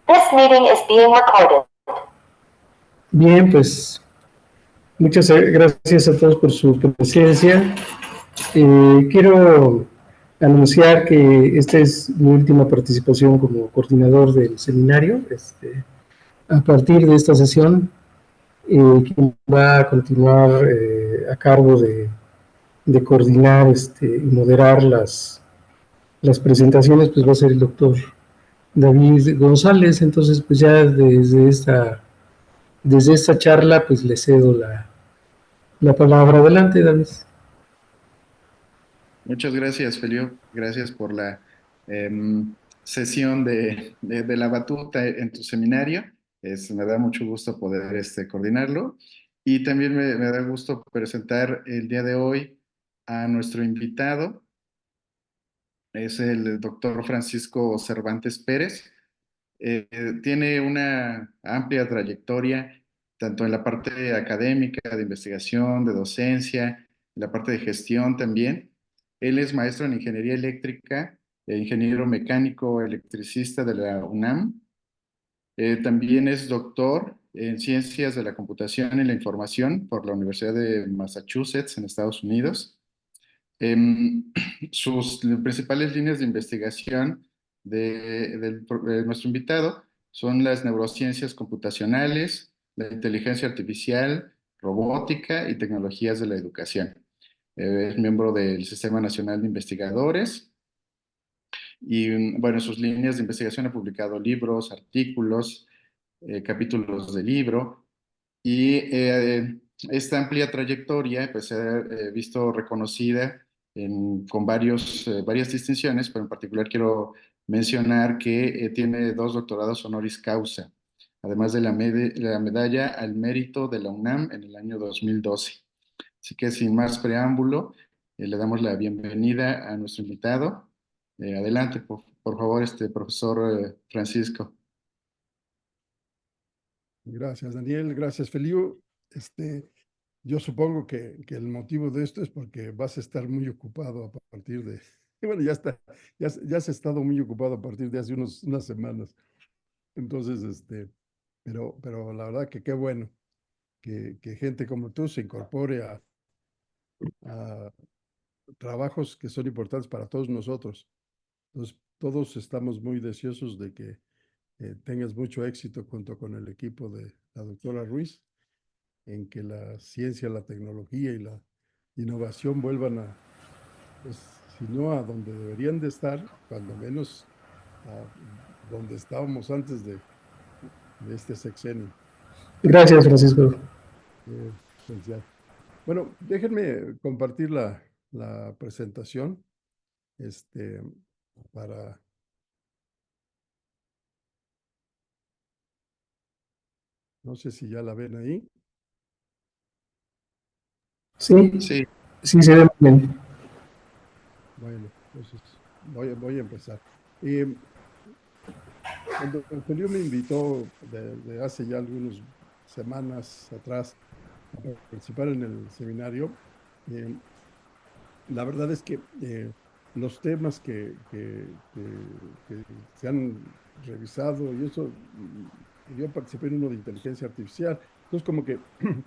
This meeting is being recorded. Bien, pues muchas gracias a todos por su presencia. Quiero anunciar que esta es mi última participación como coordinador del seminario. A partir de esta sesión, quien va a continuar a cargo de coordinar y moderar las presentaciones, pues va a ser el doctor David González. Entonces, pues ya desde esta charla, pues le cedo la palabra. Adelante, David. Muchas gracias, Felio. Gracias por la sesión de la batuta en tu seminario. Me da mucho gusto poder coordinarlo. Y también me da gusto presentar el día de hoy a nuestro invitado. Es el doctor Francisco Cervantes Pérez. Tiene una amplia trayectoria, tanto en la parte académica, de investigación, de docencia, en la parte de gestión también. Él es maestro en ingeniería eléctrica, ingeniero mecánico electricista de la UNAM. También es doctor en ciencias de la computación y la información por la Universidad de Massachusetts en Estados Unidos. Em, Sus principales líneas de investigación de nuestro invitado son las neurociencias computacionales, la inteligencia artificial, robótica y tecnologías de la educación. Es miembro del Sistema Nacional de Investigadores y, bueno, en sus líneas de investigación ha publicado libros, artículos, capítulos de libro y esta amplia trayectoria pues, se ha visto reconocida con varias distinciones, pero en particular quiero mencionar que tiene 2 doctorados honoris causa, además de la medalla al mérito de la UNAM en el año 2012. Así que sin más preámbulo, le damos la bienvenida a nuestro invitado. Adelante, por favor, profesor Francisco. Gracias, Daniel. Gracias, Feliu. Yo supongo que el motivo de esto es porque vas a estar muy ocupado a partir de... Y bueno, ya has estado muy ocupado a partir de hace unas semanas. Entonces, pero la verdad que qué bueno que gente como tú se incorpore a trabajos que son importantes para todos nosotros. Entonces, todos estamos muy deseosos de que tengas mucho éxito junto con el equipo de la doctora Ruiz en que la ciencia, la tecnología y la innovación vuelvan pues, si no a donde deberían de estar, cuando menos a donde estábamos antes de este sexenio. Gracias, Francisco. Esencial. Bueno, déjenme compartir la presentación, para... No sé si ya la ven ahí. Sí, Sí. Sí, se ve bien. Bueno, entonces voy a empezar. Cuando Julio me invitó de hace ya algunas semanas atrás a participar en el seminario, eh, la verdad es que los temas que se han revisado y eso, yo participé en uno de inteligencia artificial, entonces como que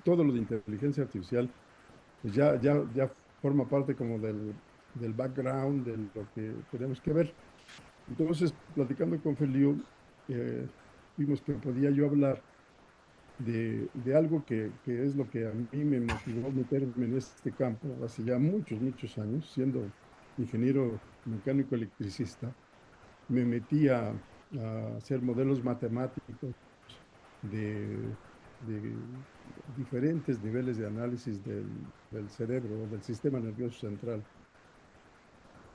todo lo de inteligencia artificial, pues ya forma parte como del background de lo que tenemos que ver. Entonces, platicando con Feliu, vimos que podía yo hablar de algo que es lo que a mí me motivó a meterme en este campo hace ya muchos años, siendo ingeniero mecánico electricista. Me metí a hacer modelos matemáticos de diferentes niveles de análisis del cerebro, del sistema nervioso central.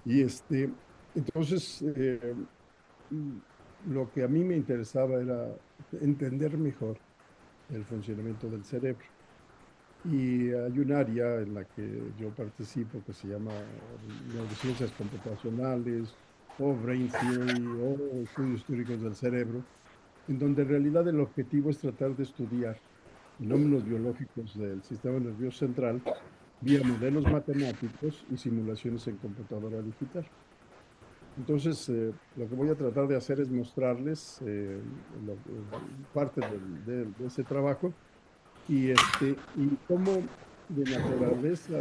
Y entonces, mm, lo que a mí me interesaba era entender mejor el funcionamiento del cerebro. Y hay un área en la que yo participo que se llama neurociencias computacionales o brain theory o estudios teóricos del cerebro, en donde en realidad el objetivo es tratar de estudiar fenómenos biológicos del sistema nervioso central vía modelos matemáticos y simulaciones en computadora digital. Entonces, lo que voy a tratar de hacer es mostrarles parte de ese trabajo y cómo de naturaleza,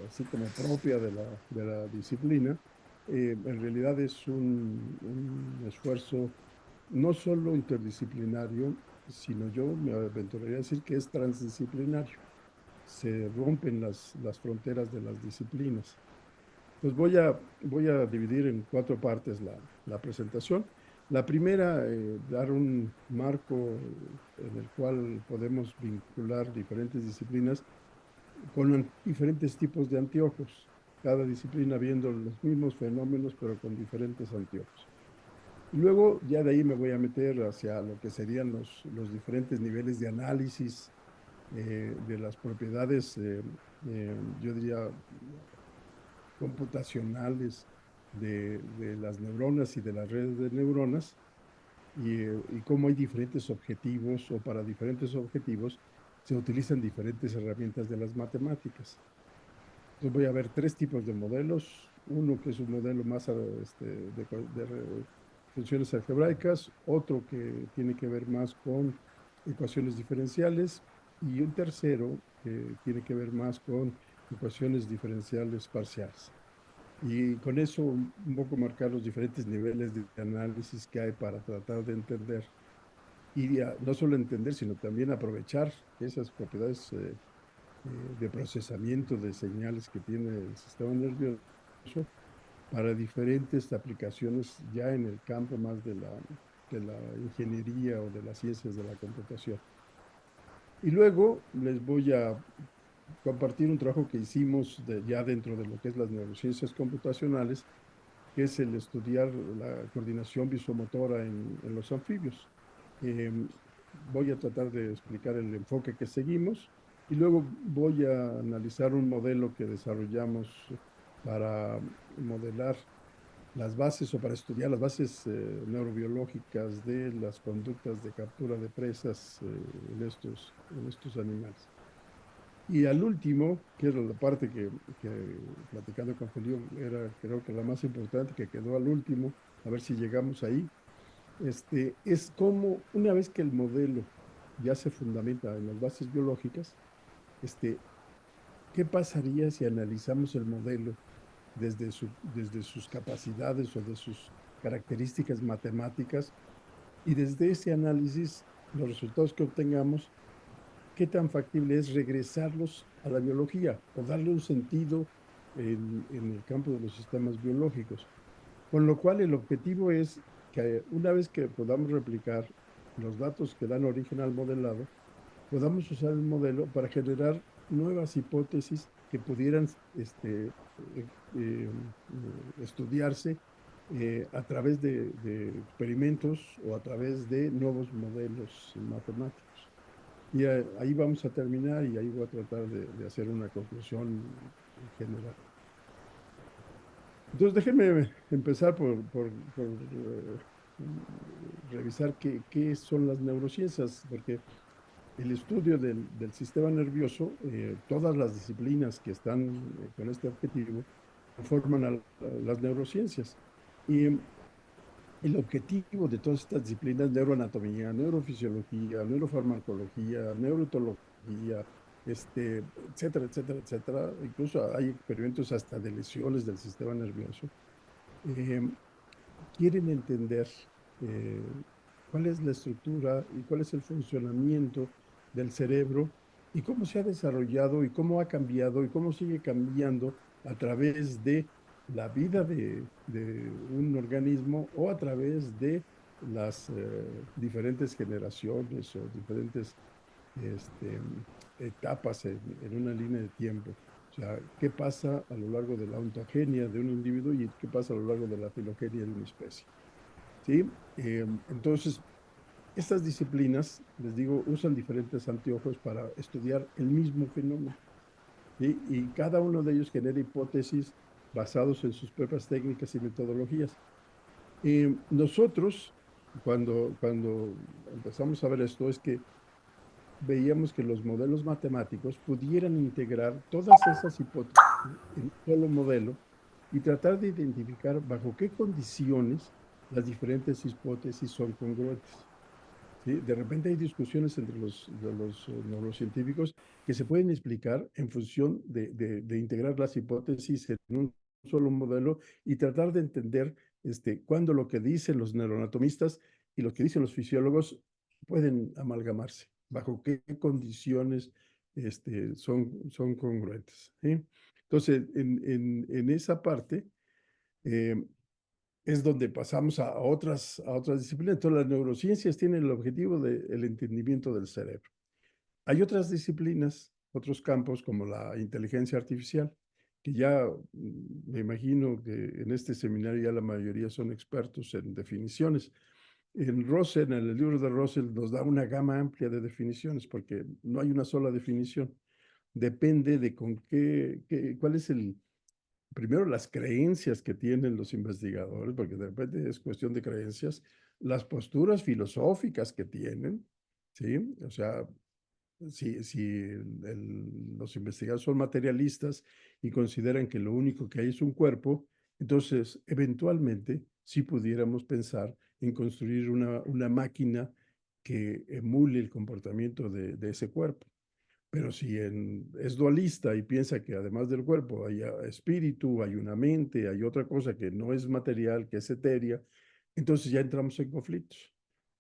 así como propia de la disciplina, en realidad es un esfuerzo no solo interdisciplinario, sino yo me aventuraría a decir que es transdisciplinario. Se rompen las fronteras de las disciplinas. Pues voy a dividir en cuatro partes la presentación. La primera, dar un marco en el cual podemos vincular diferentes disciplinas con diferentes tipos de anteojos, cada disciplina viendo los mismos fenómenos, pero con diferentes anteojos. Y luego ya de ahí me voy a meter hacia lo que serían los diferentes niveles de análisis de las propiedades, yo diría, computacionales de las neuronas y de las redes de neuronas y cómo hay diferentes objetivos o para diferentes objetivos se utilizan diferentes herramientas de las matemáticas. Entonces voy a ver tres tipos de modelos. Uno que es un modelo más funciones algebraicas, otro que tiene que ver más con ecuaciones diferenciales y un tercero que tiene que ver más con ecuaciones diferenciales parciales. Y con eso un poco marcar los diferentes niveles de análisis que hay para tratar de entender y no solo entender, sino también aprovechar esas propiedades de procesamiento de señales que tiene el sistema nervioso para diferentes aplicaciones ya en el campo más de la ingeniería o de las ciencias de la computación. Y luego les voy a compartir un trabajo que hicimos ya dentro de lo que es las neurociencias computacionales, que es el estudiar la coordinación visomotora en los anfibios. Eh, Voy a tratar de explicar el enfoque que seguimos y luego voy a analizar un modelo que desarrollamos para modelar las bases o para estudiar las bases neurobiológicas de las conductas de captura de presas en estos animales. Y al último, que era la parte que platicando con Julio era creo que la más importante que quedó al último, a ver si llegamos ahí, es como una vez que el modelo ya se fundamenta en las bases biológicas, este, ¿qué pasaría si analizamos el modelo desde sus capacidades o de sus características matemáticas y desde ese análisis, los resultados que obtengamos, qué tan factible es regresarlos a la biología o darle un sentido en el campo de los sistemas biológicos? Con lo cual el objetivo es que una vez que podamos replicar los datos que dan origen al modelado, podamos usar el modelo para generar nuevas hipótesis que pudieran estudiarse a través de experimentos o a través de nuevos modelos matemáticos. Y ahí vamos a terminar y ahí voy a tratar de hacer una conclusión general. Entonces, déjenme empezar por revisar qué son las neurociencias, porque el estudio del sistema nervioso, todas las disciplinas que están con este objetivo, forman a las neurociencias. Y el objetivo de todas estas disciplinas, neuroanatomía, neurofisiología, neurofarmacología, neuroetología, etcétera, etcétera, etcétera, incluso hay experimentos hasta de lesiones del sistema nervioso, eh, quieren entender eh, cuál es la estructura y cuál es el funcionamiento del cerebro y cómo se ha desarrollado y cómo ha cambiado y cómo sigue cambiando a través de la vida de un organismo o a través de las diferentes generaciones o diferentes este, etapas en una línea de tiempo. O sea, qué pasa a lo largo de la ontogenia de un individuo y qué pasa a lo largo de la filogenia de una especie. ¿Sí? Entonces, estas disciplinas, les digo, usan diferentes anteojos para estudiar el mismo fenómeno. ¿Sí? Y cada uno de ellos genera hipótesis basados en sus propias técnicas y metodologías. Nosotros, cuando empezamos a ver esto, es que veíamos que los modelos matemáticos pudieran integrar todas esas hipótesis en un solo modelo y tratar de identificar bajo qué condiciones las diferentes hipótesis son congruentes. ¿Sí? De repente hay discusiones entre los neurocientíficos que se pueden explicar en función de integrar las hipótesis en un solo modelo y tratar de entender cuándo lo que dicen los neuroanatomistas y lo que dicen los fisiólogos pueden amalgamarse, bajo qué condiciones son congruentes. ¿Sí? Entonces, en esa parte, eh, es donde pasamos a otras disciplinas. Entonces, las neurociencias tienen el objetivo del entendimiento del cerebro. Hay otras disciplinas, otros campos como la inteligencia artificial, que ya me imagino que en este seminario ya la mayoría son expertos en definiciones. En el libro de Russell, nos da una gama amplia de definiciones porque no hay una sola definición. Depende de cuál es primero las creencias que tienen los investigadores, porque de repente es cuestión de creencias, las posturas filosóficas que tienen, ¿sí? O sea, si los investigadores son materialistas y consideran que lo único que hay es un cuerpo, entonces eventualmente sí pudiéramos pensar en construir una máquina que emule el comportamiento de ese cuerpo. Pero si es dualista y piensa que además del cuerpo hay espíritu, hay una mente, hay otra cosa que no es material, que es etérea, entonces ya entramos en conflictos,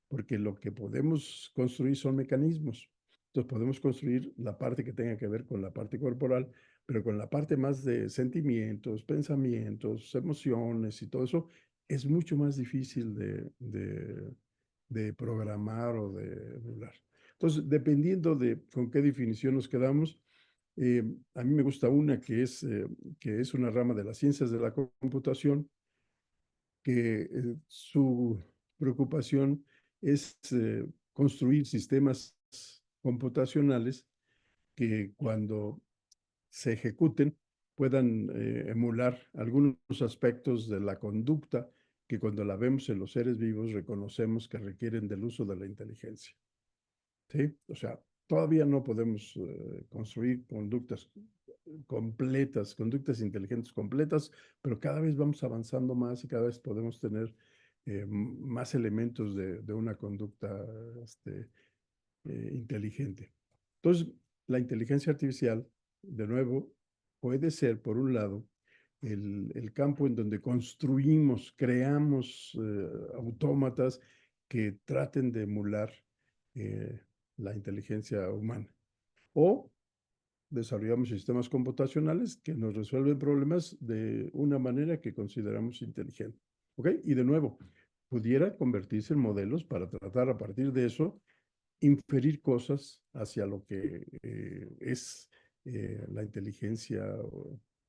porque lo que podemos construir son mecanismos. Entonces podemos construir la parte que tenga que ver con la parte corporal, pero con la parte más de sentimientos, pensamientos, emociones y todo eso, es mucho más difícil de programar o de emular. Entonces, dependiendo de con qué definición nos quedamos, a mí me gusta una que es una rama de las ciencias de la computación, que su preocupación es construir sistemas computacionales que cuando se ejecuten puedan emular algunos aspectos de la conducta que cuando la vemos en los seres vivos reconocemos que requieren del uso de la inteligencia. ¿Sí? O sea, todavía no podemos construir conductas completas, conductas inteligentes completas, pero cada vez vamos avanzando más y cada vez podemos tener más elementos de una conducta inteligente. Entonces, la inteligencia artificial, de nuevo, puede ser, por un lado, el campo en donde construimos, creamos autómatas que traten de emular eh, la inteligencia humana. O desarrollamos sistemas computacionales que nos resuelven problemas de una manera que consideramos inteligente. ¿Ok? Y de nuevo, pudiera convertirse en modelos para tratar a partir de eso inferir cosas hacia lo que es la inteligencia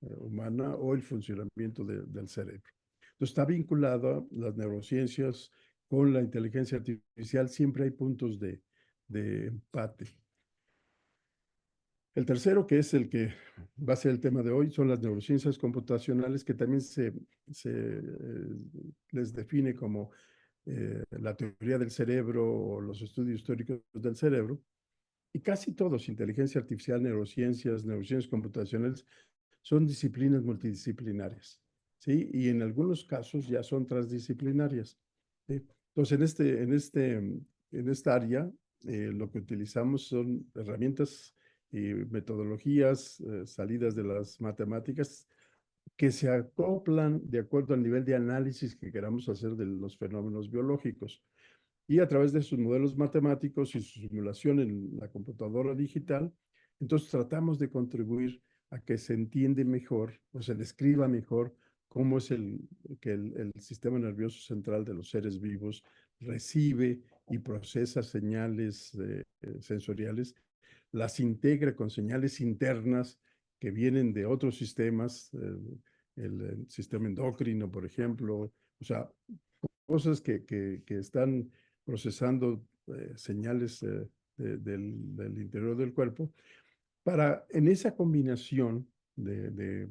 humana o el funcionamiento del cerebro. Entonces, está vinculado a las neurociencias con la inteligencia artificial, siempre hay puntos de empate. El tercero, que es el que va a ser el tema de hoy, son las neurociencias computacionales, que también les define como la teoría del cerebro o los estudios históricos del cerebro. Y casi todos, inteligencia artificial, neurociencias computacionales, son disciplinas multidisciplinarias, ¿sí? Y en algunos casos ya son transdisciplinarias, ¿sí? Entonces, en esta área, lo que utilizamos son herramientas y metodologías salidas de las matemáticas que se acoplan de acuerdo al nivel de análisis que queramos hacer de los fenómenos biológicos. Y a través de sus modelos matemáticos y su simulación en la computadora digital, entonces tratamos de contribuir a que se entiende mejor o se describa mejor cómo es que el sistema nervioso central de los seres vivos recibe y procesa señales sensoriales, las integra con señales internas que vienen de otros sistemas, el sistema endocrino, por ejemplo, o sea, cosas que están procesando señales del interior del cuerpo, para en esa combinación de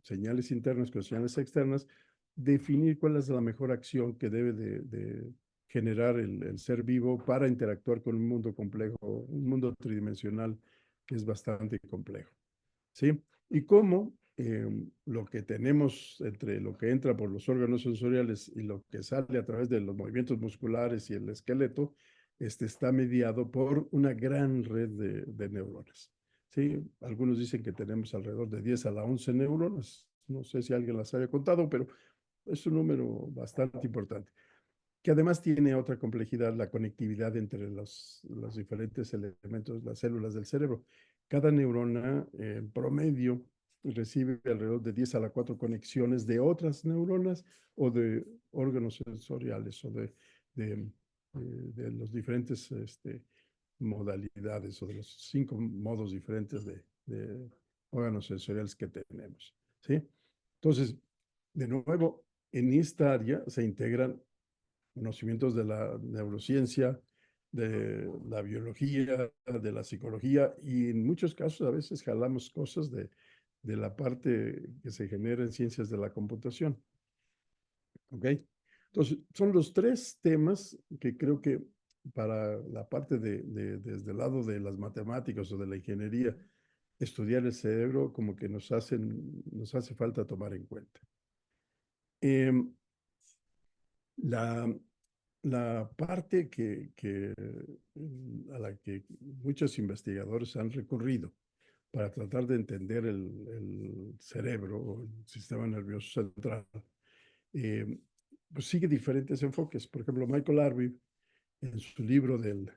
señales internas con señales externas, definir cuál es la mejor acción que debe de generar el ser vivo para interactuar con un mundo complejo, un mundo tridimensional que es bastante complejo. ¿Sí? Y cómo lo que tenemos entre lo que entra por los órganos sensoriales y lo que sale a través de los movimientos musculares y el esqueleto, está mediado por una gran red de neuronas. ¿Sí? Algunos dicen que tenemos alrededor de 10 a la 11 neuronas. No sé si alguien las haya contado, pero es un número bastante importante, que además tiene otra complejidad, la conectividad entre los diferentes elementos, las células del cerebro. Cada neurona, en promedio, recibe alrededor de 10 a la 4 conexiones de otras neuronas o de órganos sensoriales o de los diferentes modalidades o de los 5 modos diferentes de órganos sensoriales que tenemos. ¿Sí? Entonces, de nuevo, en esta área se integran conocimientos de la neurociencia, de la biología, de la psicología y en muchos casos a veces jalamos cosas de la parte que se genera en ciencias de la computación. ¿Ok? Entonces, son los 3 temas que creo que para la parte desde el lado de las matemáticas o de la ingeniería, estudiar el cerebro como que nos hace falta tomar en cuenta. La, la parte a la que muchos investigadores han recurrido para tratar de entender el cerebro o el sistema nervioso central, eh, pues sigue diferentes enfoques. Por ejemplo, Michael Arvey, en su libro del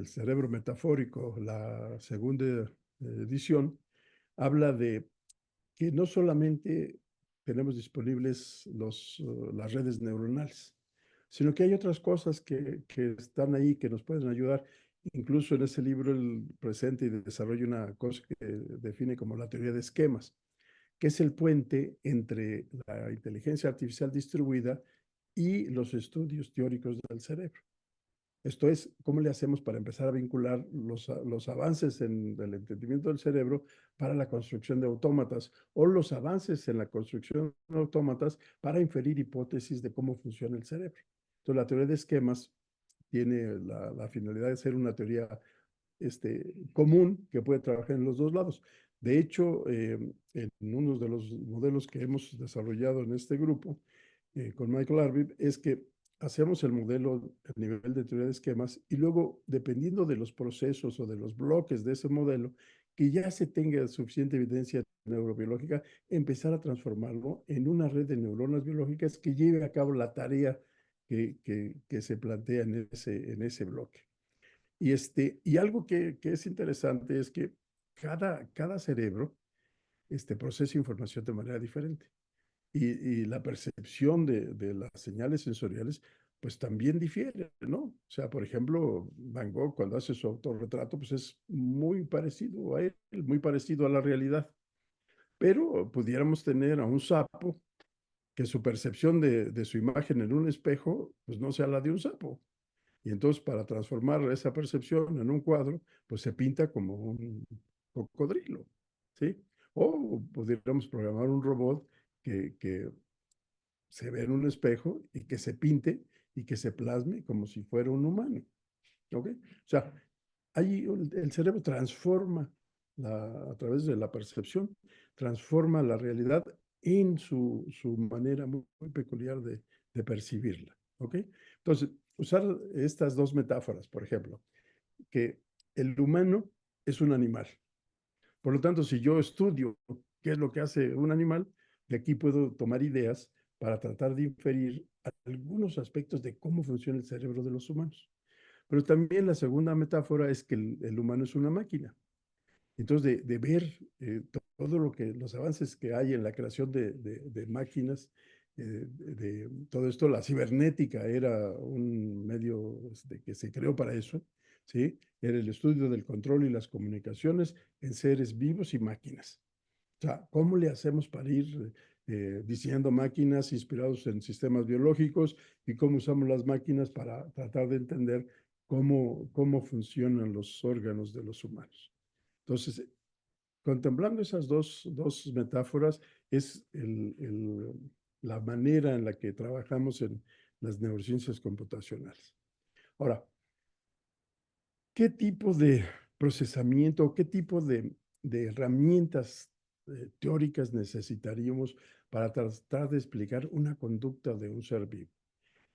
cerebro metafórico, la segunda edición, habla de que no solamente tenemos disponibles las redes neuronales, sino que hay otras cosas que están ahí que nos pueden ayudar. Incluso en ese libro él presenta y desarrolla una cosa que define como la teoría de esquemas, que es el puente entre la inteligencia artificial distribuida y los estudios teóricos del cerebro. Esto es, ¿cómo le hacemos para empezar a vincular los avances en el entendimiento del cerebro para la construcción de autómatas o los avances en la construcción de autómatas para inferir hipótesis de cómo funciona el cerebro? Entonces, la teoría de esquemas tiene la finalidad de ser una teoría común que puede trabajar en los dos lados. De hecho, en uno de los modelos que hemos desarrollado en este grupo con Michael Arvey es que hacemos el modelo a nivel de teoría de esquemas y luego, dependiendo de los procesos o de los bloques de ese modelo, que ya se tenga suficiente evidencia neurobiológica, empezar a transformarlo en una red de neuronas biológicas que lleve a cabo la tarea que se plantea en ese bloque. Y algo que es interesante es que cada cerebro procesa información de manera diferente. Y la percepción de las señales sensoriales, pues también difiere, ¿no? O sea, por ejemplo, Van Gogh, cuando hace su autorretrato, pues es muy parecido a él, muy parecido a la realidad. Pero pudiéramos tener a un sapo que su percepción de su imagen en un espejo, pues no sea la de un sapo. Y entonces, para transformar esa percepción en un cuadro, pues se pinta como un cocodrilo, ¿sí? O pudiéramos programar un robot que se ve en un espejo y que se pinte y que se plasme como si fuera un humano, ¿ok? O sea, ahí el cerebro transforma a través de la percepción, transforma la realidad en su manera muy peculiar de percibirla, ¿ok? Entonces, usar estas 2 metáforas, por ejemplo, que el humano es un animal. Por lo tanto, si yo estudio qué es lo que hace un animal, de aquí puedo tomar ideas para tratar de inferir algunos aspectos de cómo funciona el cerebro de los humanos. Pero también la segunda metáfora es que el humano es una máquina. Entonces, de ver todo los avances que hay en la creación de máquinas, de todo esto, la cibernética era un medio que se creó para eso, ¿sí? Era el estudio del control y las comunicaciones en seres vivos y máquinas. O sea, ¿cómo le hacemos para ir diseñando máquinas inspirados en sistemas biológicos y cómo usamos las máquinas para tratar de entender cómo funcionan los órganos de los humanos? Entonces, contemplando esas dos metáforas es la manera en la que trabajamos en las neurociencias computacionales. Ahora, ¿qué tipo de procesamiento, qué tipo de herramientas teóricas necesitaríamos para tratar de explicar una conducta de un ser vivo.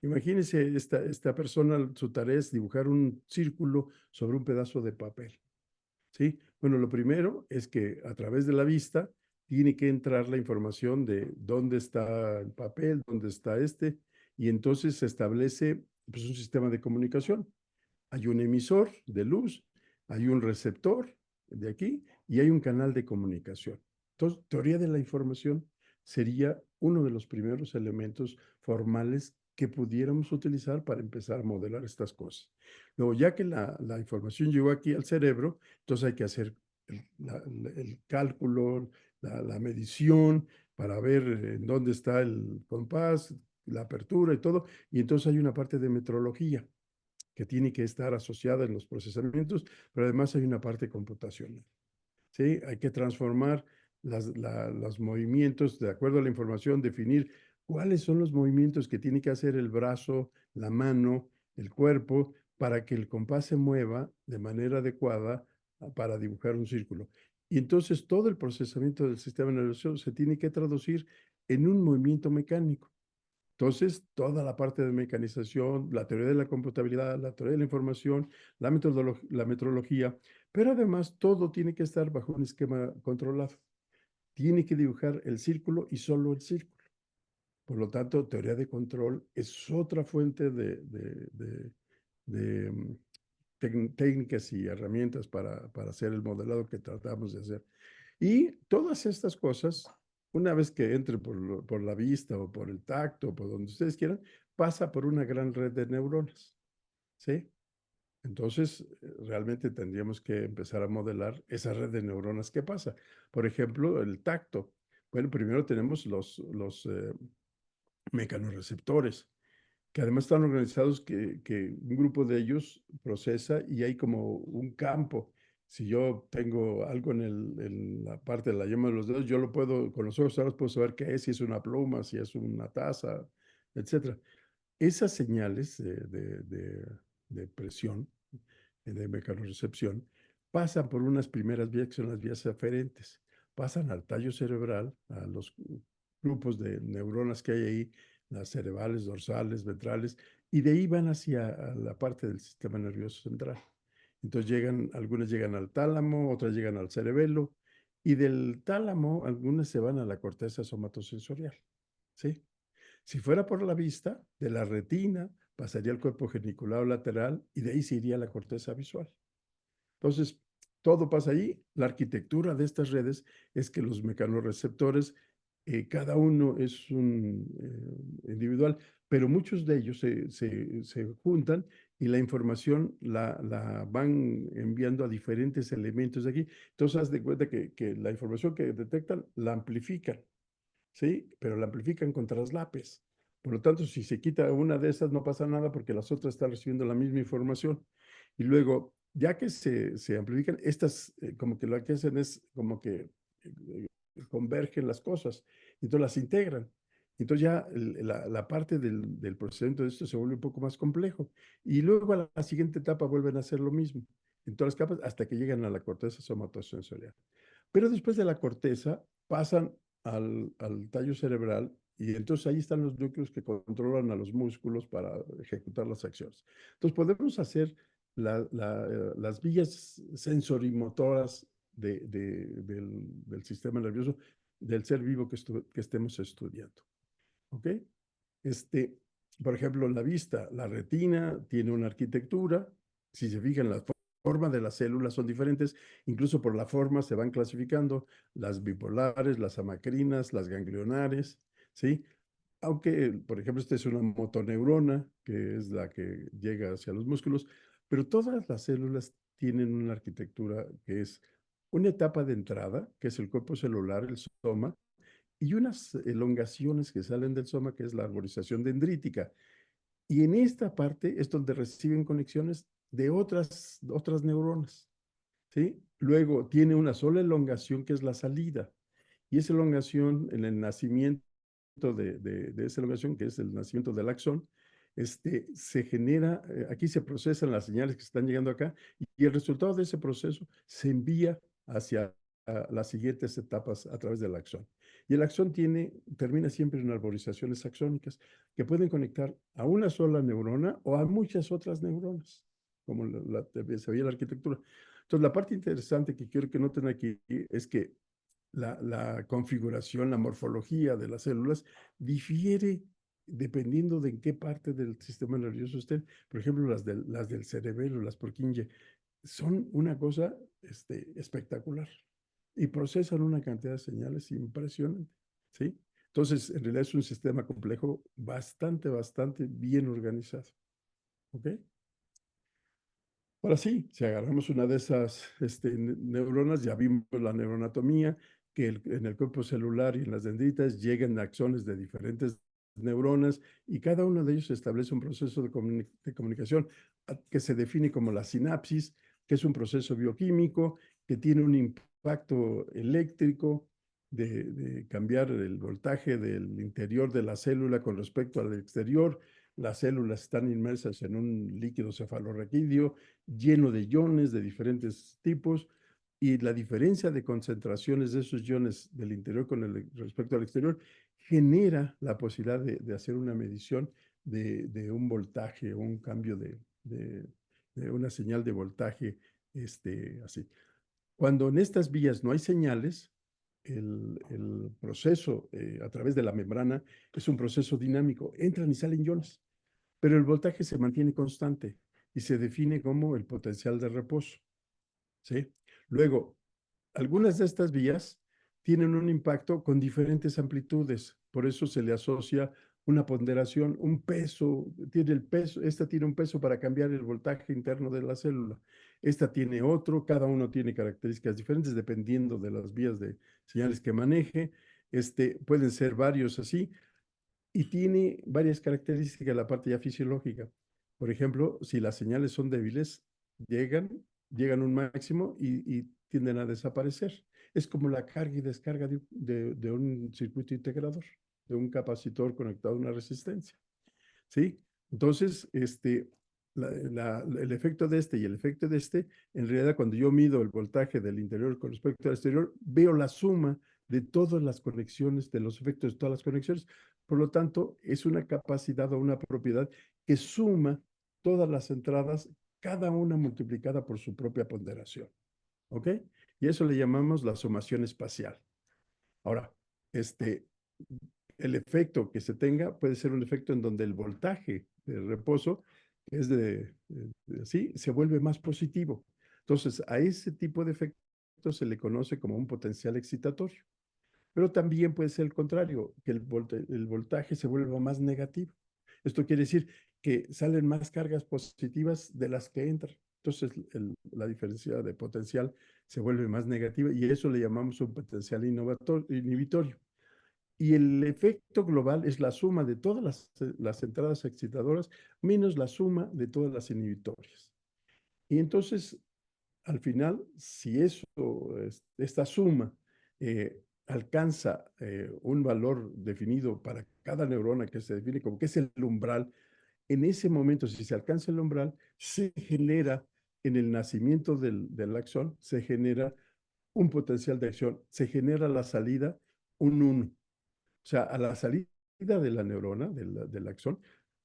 Imagínense, esta persona, su tarea es dibujar un círculo sobre un pedazo de papel, ¿sí? Bueno, lo primero es que a través de la vista tiene que entrar la información de dónde está el papel, dónde está y entonces se establece pues, un sistema de comunicación. Hay un emisor de luz, hay un receptor de aquí y hay un canal de comunicación. Entonces, teoría de la información sería uno de los primeros elementos formales que pudiéramos utilizar para empezar a modelar estas cosas. Luego, ya que la información llegó aquí al cerebro, entonces hay que hacer el cálculo, la medición para ver en dónde está el compás, la apertura y todo. Y entonces hay una parte de metrología que tiene que estar asociada en los procesamientos, pero además hay una parte computacional. ¿Sí? Hay que transformar los movimientos de acuerdo a la información, definir cuáles son los movimientos que tiene que hacer el brazo, la mano, el cuerpo, para que el compás se mueva de manera adecuada para dibujar un círculo. Y entonces todo el procesamiento del sistema nervioso se tiene que traducir en un movimiento mecánico. Entonces, toda la parte de mecanización, la teoría de la computabilidad, la teoría de la información, la metrología, pero además todo tiene que estar bajo un esquema controlado. Tiene que dibujar el círculo y solo el círculo. Por lo tanto, teoría de control es otra fuente de técnicas y herramientas para hacer el modelado que tratamos de hacer. Y todas estas cosas, una vez que entre por la vista o por el tacto, o por donde ustedes quieran, pasa por una gran red de neuronas, ¿sí? Entonces, realmente tendríamos que empezar a modelar esa red de neuronas. ¿Qué pasa? Por ejemplo, el tacto. Bueno, primero tenemos los mecanorreceptores, que además están organizados que un grupo de ellos procesa y hay como un campo. Si yo tengo algo en la parte de la yema de los dedos, yo lo puedo, con los ojos cerrados puedo saber qué es, si es una pluma, si es una taza, etcétera. Esas señales de presión, de mecanorrecepción, pasan por unas primeras vías que son las vías aferentes, pasan al tallo cerebral, a los grupos de neuronas que hay ahí, las cerebrales, dorsales, ventrales, y de ahí van hacia la parte del sistema nervioso central. Entonces algunas llegan al tálamo, otras llegan al cerebelo, y del tálamo algunas se van a la corteza somatosensorial, ¿sí? Si fuera por la vista, de la retina pasaría al cuerpo geniculado lateral y de ahí se iría a la corteza visual. Entonces, todo pasa ahí. La arquitectura de estas redes es que los mecanorreceptores, cada uno es un individual, pero muchos de ellos se juntan y la información la van enviando a diferentes elementos de aquí. Entonces, haz de cuenta que la información que detectan la amplifican, ¿sí? Pero la amplifican con traslapes. Por lo tanto, si se quita una de esas, no pasa nada porque las otras están recibiendo la misma información. Y luego, ya que se amplifican, estas como que lo que hacen es como que convergen las cosas, entonces las integran. Entonces ya la parte del procesamiento de esto se vuelve un poco más complejo. Y luego a la siguiente etapa vuelven a hacer lo mismo, en todas las capas, hasta que llegan a la corteza somatosensorial. Pero después de la corteza pasan al tallo cerebral y entonces ahí están los núcleos que controlan a los músculos para ejecutar las acciones. Entonces podemos hacer las vías sensorimotoras del sistema nervioso del ser vivo que estemos estudiando. ¿Ok? Por ejemplo, la vista, la retina tiene una arquitectura. Si se fijan, las formas de las células son diferentes, incluso por la forma se van clasificando las bipolares, las amacrinas, las ganglionares, ¿sí? Aunque, por ejemplo, esta es una motoneurona, que es la que llega hacia los músculos, pero todas las células tienen una arquitectura que es una etapa de entrada, que es el cuerpo celular, el soma, y unas elongaciones que salen del soma, que es la arborización dendrítica. Y en esta parte es donde reciben conexiones de otras neuronas, ¿sí? Luego tiene una sola elongación que es la salida. Y esa elongación, en el nacimiento de esa elongación, que es el nacimiento del axón, se genera, aquí se procesan las señales que están llegando acá y el resultado de ese proceso se envía hacia las siguientes etapas a través del axón. Y el axón termina siempre en arborizaciones axónicas que pueden conectar a una sola neurona o a muchas otras neuronas, como se veía en la arquitectura. Entonces, la parte interesante que quiero que noten aquí es que la configuración, la morfología de las células difiere dependiendo de en qué parte del sistema nervioso estén. Por ejemplo, las del cerebelo, las Purkinje, son una cosa espectacular y procesan una cantidad de señales impresionante, ¿sí? Entonces, en realidad es un sistema complejo bastante bien organizado, ¿ok? Ahora sí, si agarramos una de esas neuronas, ya vimos la neuroanatomía, que en el cuerpo celular y en las dendritas llegan axones de diferentes neuronas y cada uno de ellos establece un proceso de comunicación que se define como la sinapsis, que es un proceso bioquímico que tiene un impacto eléctrico de cambiar el voltaje del interior de la célula con respecto al exterior. Las células están inmersas en un líquido cefalorraquídeo lleno de iones de diferentes tipos y la diferencia de concentraciones de esos iones del interior respecto al exterior genera la posibilidad de hacer una medición de un voltaje o un cambio de una señal de voltaje así. Cuando en estas vías no hay señales, el proceso a través de la membrana es un proceso dinámico. Entran y salen iones, pero el voltaje se mantiene constante y se define como el potencial de reposo, ¿sí? Luego, algunas de estas vías tienen un impacto con diferentes amplitudes, por eso se le asocia una ponderación, un peso, esta tiene un peso para cambiar el voltaje interno de la célula, esta tiene otro, cada uno tiene características diferentes dependiendo de las vías de señales que maneje, pueden ser varios así, y tiene varias características la parte ya fisiológica. Por ejemplo, si las señales son débiles, llegan a un máximo y tienden a desaparecer. Es como la carga y descarga de un circuito integrador, de un capacitor conectado a una resistencia, ¿sí? Entonces, el efecto de y el efecto de en realidad cuando yo mido el voltaje del interior con respecto al exterior, veo la suma de todas las conexiones, de los efectos de todas las conexiones. Por lo tanto, es una capacidad o una propiedad que suma todas las entradas, cada una multiplicada por su propia ponderación. ¿Ok? Y eso le llamamos la sumación espacial. Ahora, el efecto que se tenga puede ser un efecto en donde el voltaje de reposo es sí, se vuelve más positivo. Entonces, a ese tipo de efecto se le conoce como un potencial excitatorio. Pero también puede ser el contrario, que el voltaje se vuelva más negativo. Esto quiere decir que salen más cargas positivas de las que entran. Entonces, la diferencia de potencial se vuelve más negativa y eso le llamamos un potencial inhibitorio. Y el efecto global es la suma de todas las entradas excitadoras menos la suma de todas las inhibitorias. Y entonces, al final, si esta suma alcanza un valor definido para cada neurona que se define como que es el umbral, en ese momento, si se alcanza el umbral, se genera en el nacimiento del axón, se genera un potencial de acción, se genera la salida un 1. O sea, a la salida de la neurona, del axón,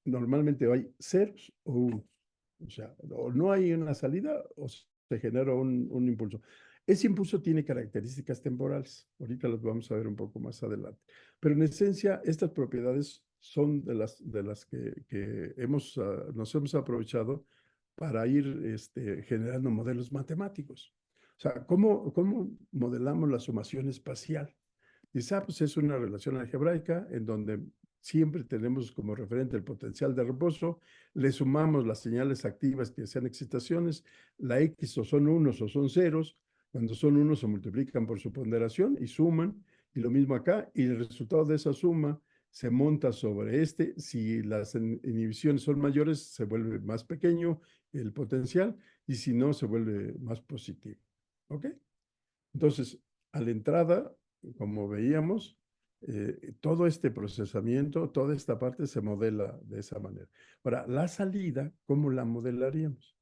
normalmente hay ceros o unos. O sea, o no hay una salida o se genera un impulso. Ese impulso tiene características temporales. Ahorita las vamos a ver un poco más adelante. Pero en esencia, estas propiedades son de las que nos hemos aprovechado para ir generando modelos matemáticos. O sea, ¿cómo modelamos la sumación espacial? Dice, pues es una relación algebraica en donde siempre tenemos como referente el potencial de reposo, le sumamos las señales activas que sean excitaciones, la X o son unos o son ceros, cuando son unos se multiplican por su ponderación y suman, y lo mismo acá, y el resultado de esa suma se monta sobre si las inhibiciones son mayores se vuelve más pequeño el potencial, y si no se vuelve más positivo. ¿Ok? Entonces, a la entrada, como veíamos, todo este procesamiento, toda esta parte se modela de esa manera. Ahora, la salida, ¿cómo la modelaríamos?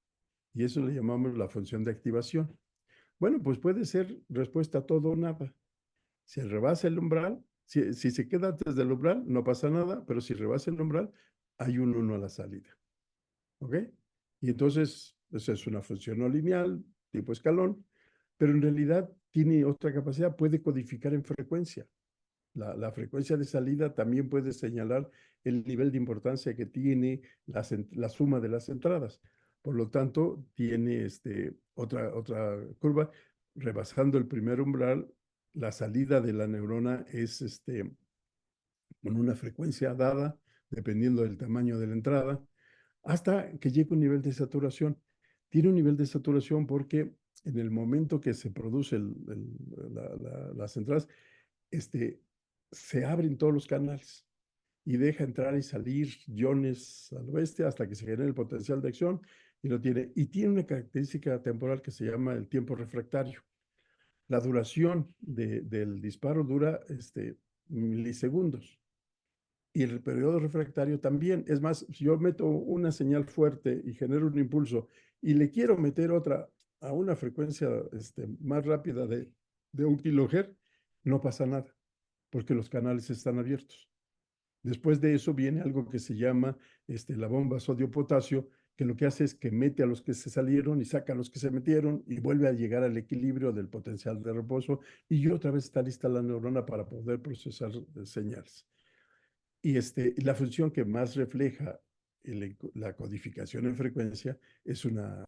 Y eso le llamamos la función de activación. Bueno, pues puede ser respuesta a todo o nada. Si rebasa el umbral, si se queda antes del umbral, no pasa nada, pero si rebasa el umbral, hay un 1 a la salida. ¿Ok? Y entonces, esa es una función no lineal, tipo escalón, pero en realidad tiene otra capacidad, puede codificar en frecuencia. La frecuencia de salida también puede señalar el nivel de importancia que tiene la suma de las entradas. Por lo tanto, tiene otra curva. Rebasando el primer umbral, la salida de la neurona es con una frecuencia dada, dependiendo del tamaño de la entrada, hasta que llega un nivel de saturación. Tiene un nivel de saturación porque en el momento que se produce las entradas, este, se abren todos los canales y deja entrar y salir iones al oeste hasta que se genere el potencial de acción y lo tiene. Y tiene una característica temporal que se llama el tiempo refractario. La duración del disparo dura milisegundos y el periodo refractario también. Es más, si yo meto una señal fuerte y genero un impulso y le quiero meter otra a una frecuencia más rápida de 1 kHz, no pasa nada porque los canales están abiertos. Después de eso viene algo que se llama la bomba sodio-potasio, que lo que hace es que mete a los que se salieron y saca a los que se metieron y vuelve a llegar al equilibrio del potencial de reposo y otra vez está lista la neurona para poder procesar señales. Y la función que más refleja la codificación en frecuencia es una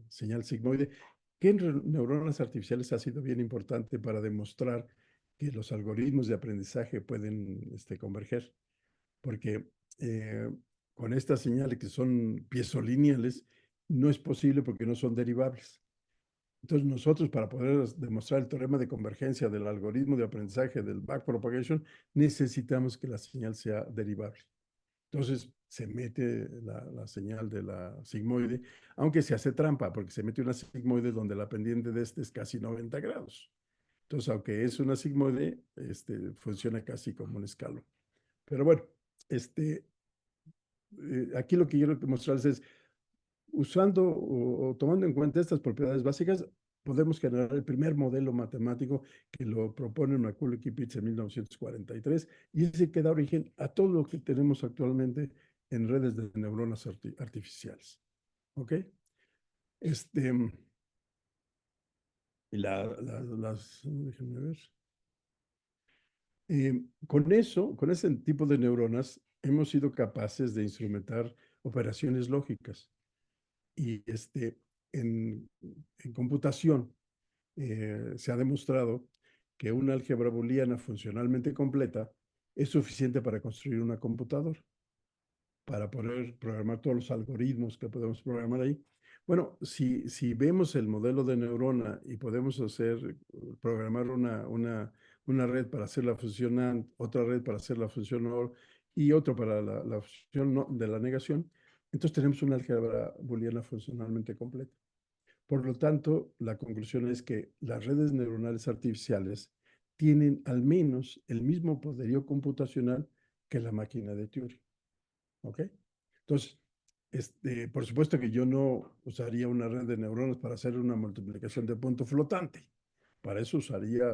señal sigmoide, que en neuronas artificiales ha sido bien importante para demostrar que los algoritmos de aprendizaje pueden converger, porque eh, con estas señales que son piezolineales, no es posible porque no son derivables. Entonces nosotros para poder demostrar el teorema de convergencia del algoritmo de aprendizaje del backpropagation, necesitamos que la señal sea derivable. Entonces se mete la señal de la sigmoide, aunque se hace trampa, porque se mete una sigmoide donde la pendiente de es casi 90 grados. Entonces, aunque es una sigmoide, funciona casi como un escalón. Pero bueno, aquí lo que quiero mostrarles es, usando o tomando en cuenta estas propiedades básicas, podemos generar el primer modelo matemático que lo propone Macaulay y Pitts en 1943 y ese que da origen a todo lo que tenemos actualmente en redes de neuronas artificiales. ¿Ok? Déjenme ver. Con ese tipo de neuronas, hemos sido capaces de instrumentar operaciones lógicas. Y en computación se ha demostrado que una álgebra booleana funcionalmente completa es suficiente para construir una computadora, para poder programar todos los algoritmos que podemos programar ahí. Bueno, si vemos el modelo de neurona y podemos programar una red para hacer la función AND, otra red para hacer la función OR y otra para la función de la negación, entonces tenemos una álgebra booleana funcionalmente completa. Por lo tanto, la conclusión es que las redes neuronales artificiales tienen al menos el mismo poderío computacional que la máquina de Turing. ¿Ok? Entonces, por supuesto que yo no usaría una red de neuronas para hacer una multiplicación de punto flotante. Para eso usaría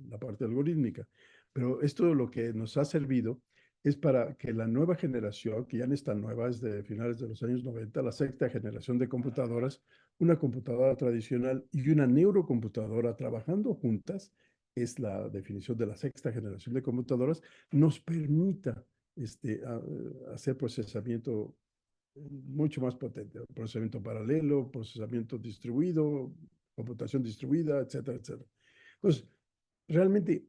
la parte algorítmica. Pero esto lo que nos ha servido es para que la nueva generación, que ya no es tan nueva, es de finales de los años 90, la sexta generación de computadoras, una computadora tradicional y una neurocomputadora trabajando juntas, es la definición de la sexta generación de computadoras, nos permita hacer procesamiento mucho más potente, procesamiento paralelo, procesamiento distribuido, computación distribuida, etcétera, etcétera. Entonces, realmente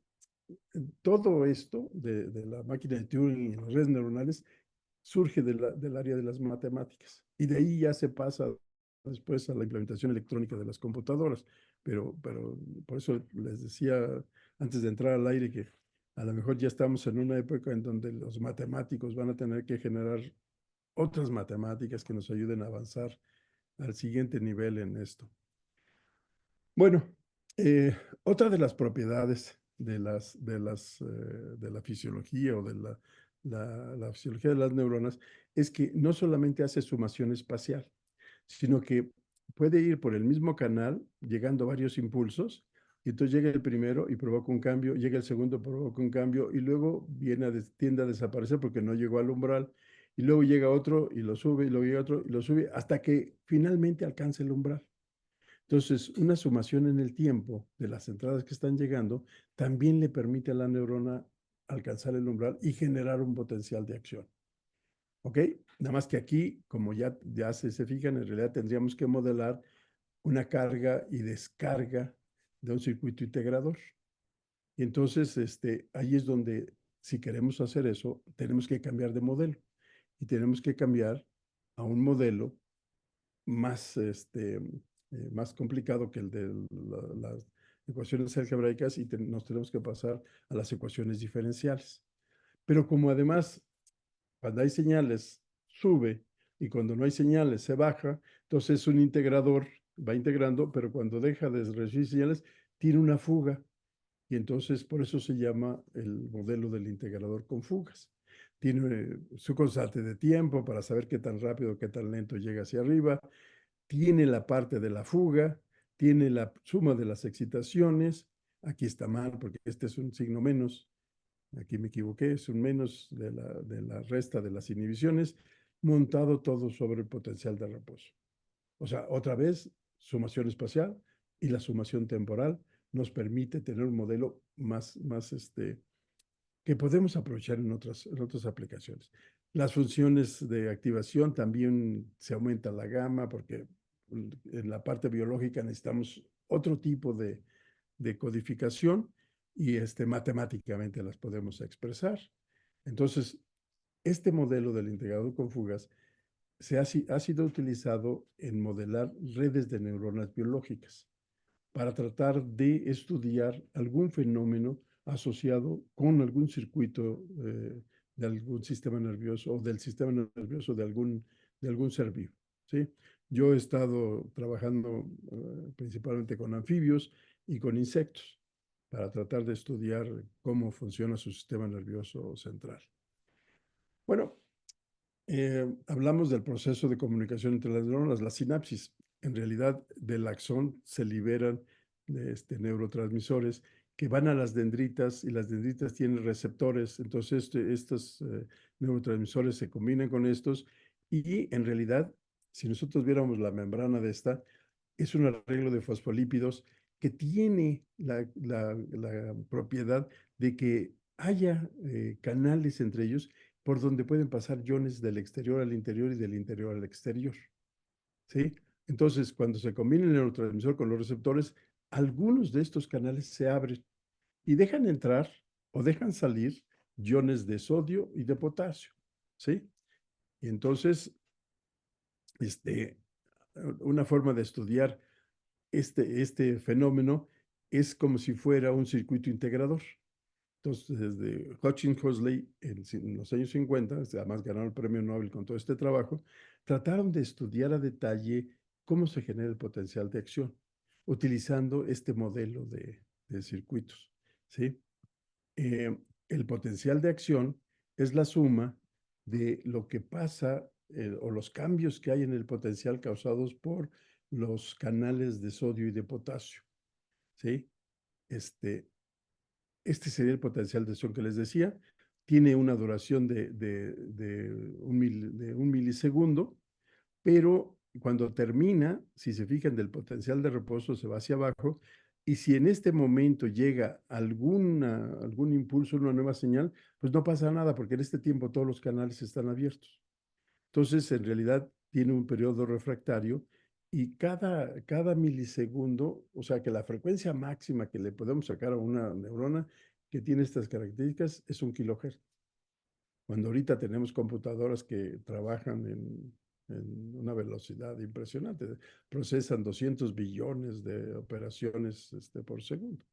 todo esto de la máquina de Turing y las redes neuronales surge del área de las matemáticas y de ahí ya se pasa después a la implementación electrónica de las computadoras. Pero por eso les decía antes de entrar al aire que a lo mejor ya estamos en una época en donde los matemáticos van a tener que generar otras matemáticas que nos ayuden a avanzar al siguiente nivel en esto. Bueno, otra de las propiedades de la fisiología o de la fisiología de las neuronas es que no solamente hace sumación espacial, sino que puede ir por el mismo canal, llegando varios impulsos, y entonces llega el primero y provoca un cambio, llega el segundo, provoca un cambio, y luego tiende a desaparecer porque no llegó al umbral, y luego llega otro y lo sube, y luego llega otro y lo sube, hasta que finalmente alcanza el umbral. Entonces, una sumación en el tiempo de las entradas que están llegando también le permite a la neurona alcanzar el umbral y generar un potencial de acción. ¿Ok? Nada más que aquí, como ya se fijan, en realidad tendríamos que modelar una carga y descarga de un circuito integrador. Y entonces, ahí es donde, si queremos hacer eso, tenemos que cambiar de modelo. Y tenemos que cambiar a un modelo más, más complicado que el de las ecuaciones algebraicas y nos tenemos que pasar a las ecuaciones diferenciales. Pero como además, cuando hay señales, sube y cuando no hay señales, se baja, entonces un integrador va integrando, pero cuando deja de recibir señales, tiene una fuga. Y entonces por eso se llama el modelo del integrador con fugas. Tiene su constante de tiempo para saber qué tan rápido, qué tan lento llega hacia arriba, tiene la parte de la fuga, tiene la suma de las excitaciones, aquí está mal porque este es un signo menos, aquí me equivoqué, es un menos de la resta de las inhibiciones, montado todo sobre el potencial de reposo. O sea, otra vez, sumación espacial y la sumación temporal nos permite tener un modelo que podemos aprovechar en otras aplicaciones. Las funciones de activación también se aumenta la gama porque en la parte biológica necesitamos otro tipo de codificación y matemáticamente las podemos expresar. Entonces, este modelo del integrador con fugas ha sido utilizado en modelar redes de neuronas biológicas para tratar de estudiar algún fenómeno asociado con algún circuito de algún sistema nervioso o del sistema nervioso de algún ser vivo. ¿Sí? Yo he estado trabajando principalmente con anfibios y con insectos para tratar de estudiar cómo funciona su sistema nervioso central. Bueno, hablamos del proceso de comunicación entre las neuronas, la sinapsis. En realidad, del axón se liberan neurotransmisores que van a las dendritas y las dendritas tienen receptores. Entonces, estos neurotransmisores se combinan con estos y en realidad, si nosotros viéramos la membrana de esta, es un arreglo de fosfolípidos que tiene la propiedad de que haya canales entre ellos por donde pueden pasar iones del exterior al interior y del interior al exterior. ¿Sí? Entonces, cuando se combina el neurotransmisor con los receptores, algunos de estos canales se abren y dejan entrar o dejan salir iones de sodio y de potasio. ¿Sí? Y entonces, este, una forma de estudiar este fenómeno es como si fuera un circuito integrador. Entonces, desde Hutchins Huxley en los años 50, además ganaron el premio Nobel con todo este trabajo, trataron de estudiar a detalle cómo se genera el potencial de acción, utilizando este modelo de circuitos. ¿Sí? Eh, el potencial de acción es la suma de lo que pasa o los cambios que hay en el potencial causados por los canales de sodio y de potasio. ¿Sí? Este, este sería el potencial de acción que les decía. Tiene una duración de un milisegundo, pero cuando termina, si se fijan del potencial de reposo, se va hacia abajo. Y si en este momento llega algún impulso, una nueva señal, pues no pasa nada, porque en este tiempo todos los canales están abiertos. Entonces, en realidad, tiene un periodo refractario y cada milisegundo, o sea que la frecuencia máxima que le podemos sacar a una neurona que tiene estas características es 1 kHz. Cuando ahorita tenemos computadoras que trabajan en una velocidad impresionante, procesan 200 billones de operaciones por segundo.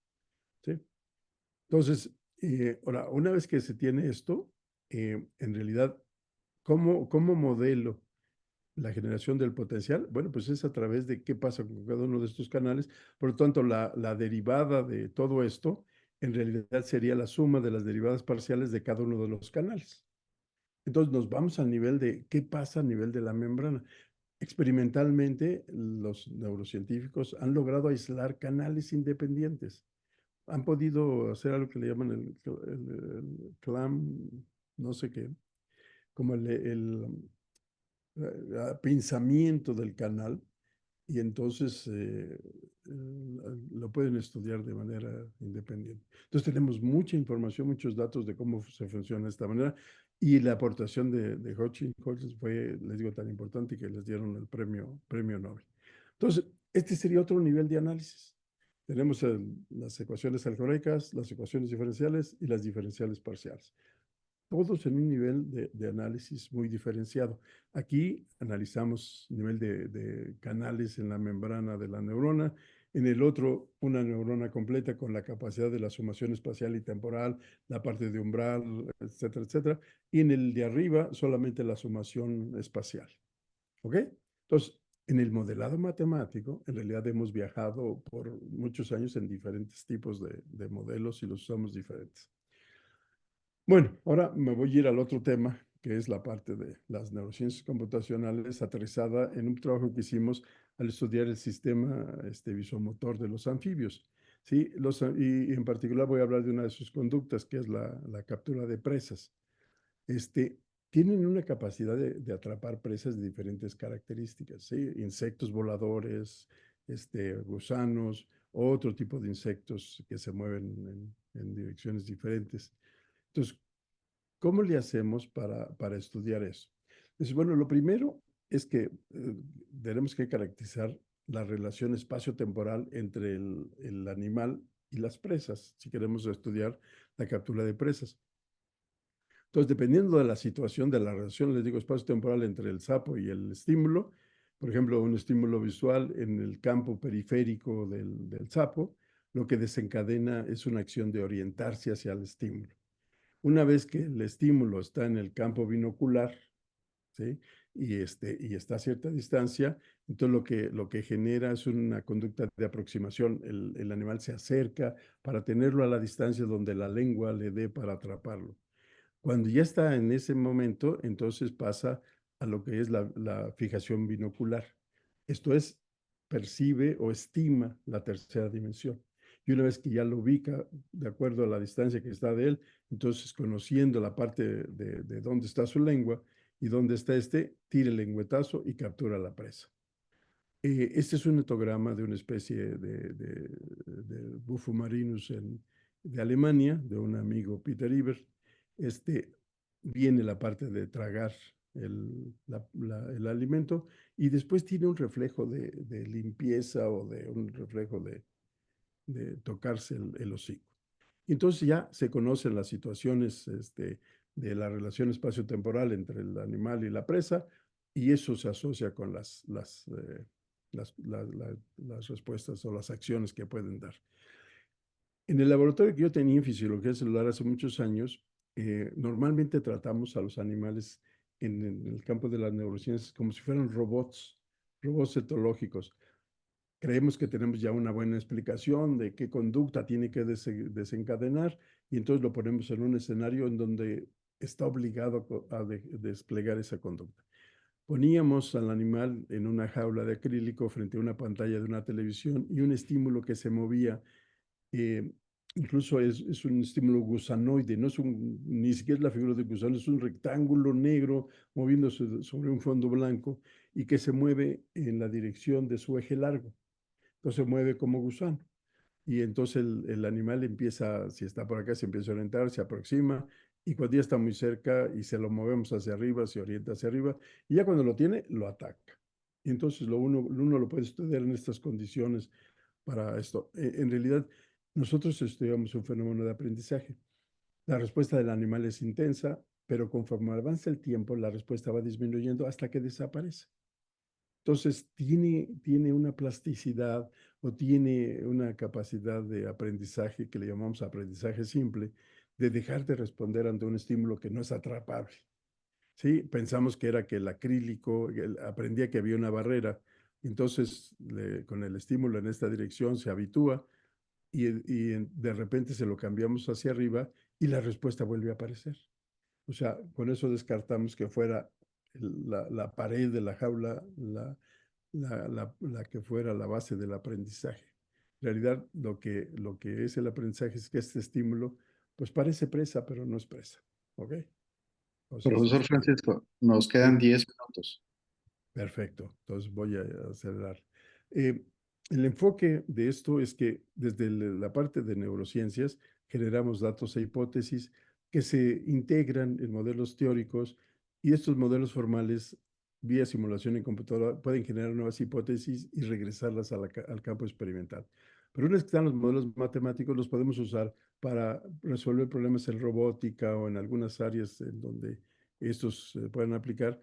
¿Sí? Entonces, ahora, una vez que se tiene esto, en realidad, ¿cómo modelo la generación del potencial? Bueno, pues es a través de qué pasa con cada uno de estos canales. Por lo tanto, la derivada de todo esto en realidad sería la suma de las derivadas parciales de cada uno de los canales. Entonces nos vamos al nivel de qué pasa a nivel de la membrana. experimentalmente los neurocientíficos han logrado aislar canales independientes. Han podido hacer algo que le llaman el clam, no sé qué, como pinzamiento del canal, y entonces lo pueden estudiar de manera independiente. Entonces tenemos mucha información, muchos datos de cómo se funciona de esta manera, y la aportación de Hodgkin fue, les digo, tan importante que les dieron el premio Nobel. Entonces, este sería otro nivel de análisis. Tenemos las ecuaciones algebraicas, las ecuaciones diferenciales y las diferenciales parciales, todos en un nivel de análisis muy diferenciado. Aquí analizamos nivel de canales en la membrana de la neurona, en el otro una neurona completa con la capacidad de la sumación espacial y temporal, la parte de umbral, etcétera, etcétera, y en el de arriba solamente la sumación espacial. ¿Ok? Entonces, en el modelado matemático, en realidad hemos viajado por muchos años en diferentes tipos de modelos y los usamos diferentes. Bueno, ahora me voy a ir al otro tema, que es la parte de las neurociencias computacionales aterrizada en un trabajo que hicimos al estudiar el sistema visomotor de los anfibios. ¿Sí? Y en particular voy a hablar de una de sus conductas, que es la captura de presas. Tienen una capacidad de atrapar presas de diferentes características, ¿sí? Insectos voladores, gusanos, otro tipo de insectos que se mueven en direcciones diferentes. Entonces, ¿cómo le hacemos para estudiar eso? Entonces, bueno, lo primero es que tenemos que caracterizar la relación espacio-temporal entre el animal y las presas, si queremos estudiar la captura de presas. Entonces, dependiendo de la situación de la relación, les digo, espacio-temporal entre el sapo y el estímulo, por ejemplo, un estímulo visual en el campo periférico del sapo, lo que desencadena es una acción de orientarse hacia el estímulo. Una vez que el estímulo está en el campo binocular, ¿sí? Y está a cierta distancia, entonces lo que genera es una conducta de aproximación. El animal se acerca para tenerlo a la distancia donde la lengua le dé para atraparlo. Cuando ya está en ese momento, entonces pasa a lo que es la fijación binocular. Esto es, percibe o estima la tercera dimensión. Y una vez que ya lo ubica de acuerdo a la distancia que está de él, entonces conociendo la parte de dónde está su lengua y dónde está tira el lengüetazo y captura la presa. Este es un etograma de una especie de bufo marinus de Alemania, de un amigo Peter Ebert. Viene la parte de tragar el alimento y después tiene un reflejo de limpieza o de un reflejo de tocarse el hocico. Entonces ya se conocen las situaciones de la relación espacio-temporal entre el animal y la presa y eso se asocia con las respuestas o las acciones que pueden dar. En el laboratorio que yo tenía en fisiología celular hace muchos años, normalmente tratamos a los animales en el campo de las neurociencias como si fueran robots etológicos. Creemos que tenemos ya una buena explicación de qué conducta tiene que desencadenar y entonces lo ponemos en un escenario en donde está obligado a desplegar esa conducta. Poníamos al animal en una jaula de acrílico frente a una pantalla de una televisión y un estímulo que se movía. Incluso es un estímulo gusanoide, no es ni siquiera es la figura de gusano, es un rectángulo negro moviéndose sobre un fondo blanco y que se mueve en la dirección de su eje largo. Entonces se mueve como gusano. Y entonces el animal empieza, si está por acá, se empieza a orientar, se aproxima, y cuando ya está muy cerca y se lo movemos hacia arriba, se orienta hacia arriba, y ya cuando lo tiene, lo ataca. Y entonces uno lo puede estudiar en estas condiciones para esto. En realidad, nosotros estudiamos un fenómeno de aprendizaje. La respuesta del animal es intensa, pero conforme avanza el tiempo, la respuesta va disminuyendo hasta que desaparece. Entonces, tiene una plasticidad o tiene una capacidad de aprendizaje que le llamamos aprendizaje simple, de dejar de responder ante un estímulo que no es atrapable. ¿Sí? Pensamos que era que el acrílico, aprendía que había una barrera, entonces con el estímulo en esta dirección se habitúa y de repente se lo cambiamos hacia arriba y la respuesta vuelve a aparecer. O sea, con eso descartamos que fuera la pared de la jaula, la que fuera la base del aprendizaje. En realidad, lo que es el aprendizaje es que este estímulo, pues parece presa, pero no es presa. ¿Ok? Entonces, Profesor Francisco, nos quedan sí. 10 minutos. Perfecto, entonces voy a acelerar. Eh, el enfoque de esto es que desde la parte de neurociencias generamos datos e hipótesis que se integran en modelos teóricos y estos modelos formales, vía simulación en computadora, pueden generar nuevas hipótesis y regresarlas al campo experimental. Pero una vez que están los modelos matemáticos, los podemos usar para resolver problemas en robótica o en algunas áreas en donde estos se pueden aplicar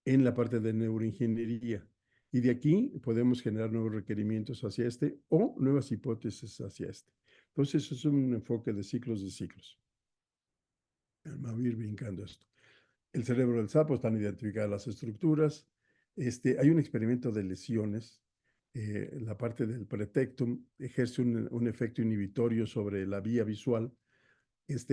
en la parte de neuroingeniería. Y de aquí podemos generar nuevos requerimientos hacia este o nuevas hipótesis hacia este. Entonces, es un enfoque de ciclos de ciclos. Me voy a ir brincando esto. El cerebro del sapo están identificadas las estructuras. Hay un experimento de lesiones. La parte del pretectum ejerce un efecto inhibitorio sobre la vía visual.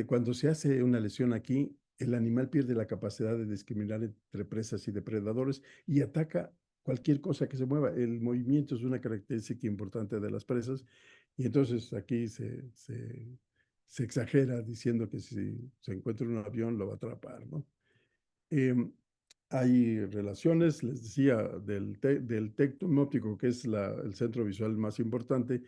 Cuando se hace una lesión aquí, el animal pierde la capacidad de discriminar entre presas y depredadores y ataca cualquier cosa que se mueva. El movimiento es una característica importante de las presas y entonces aquí se exagera diciendo que si se encuentra un avión lo va a atrapar, ¿no? Em, Hay relaciones, les decía, del tectum óptico, que es el centro visual más importante.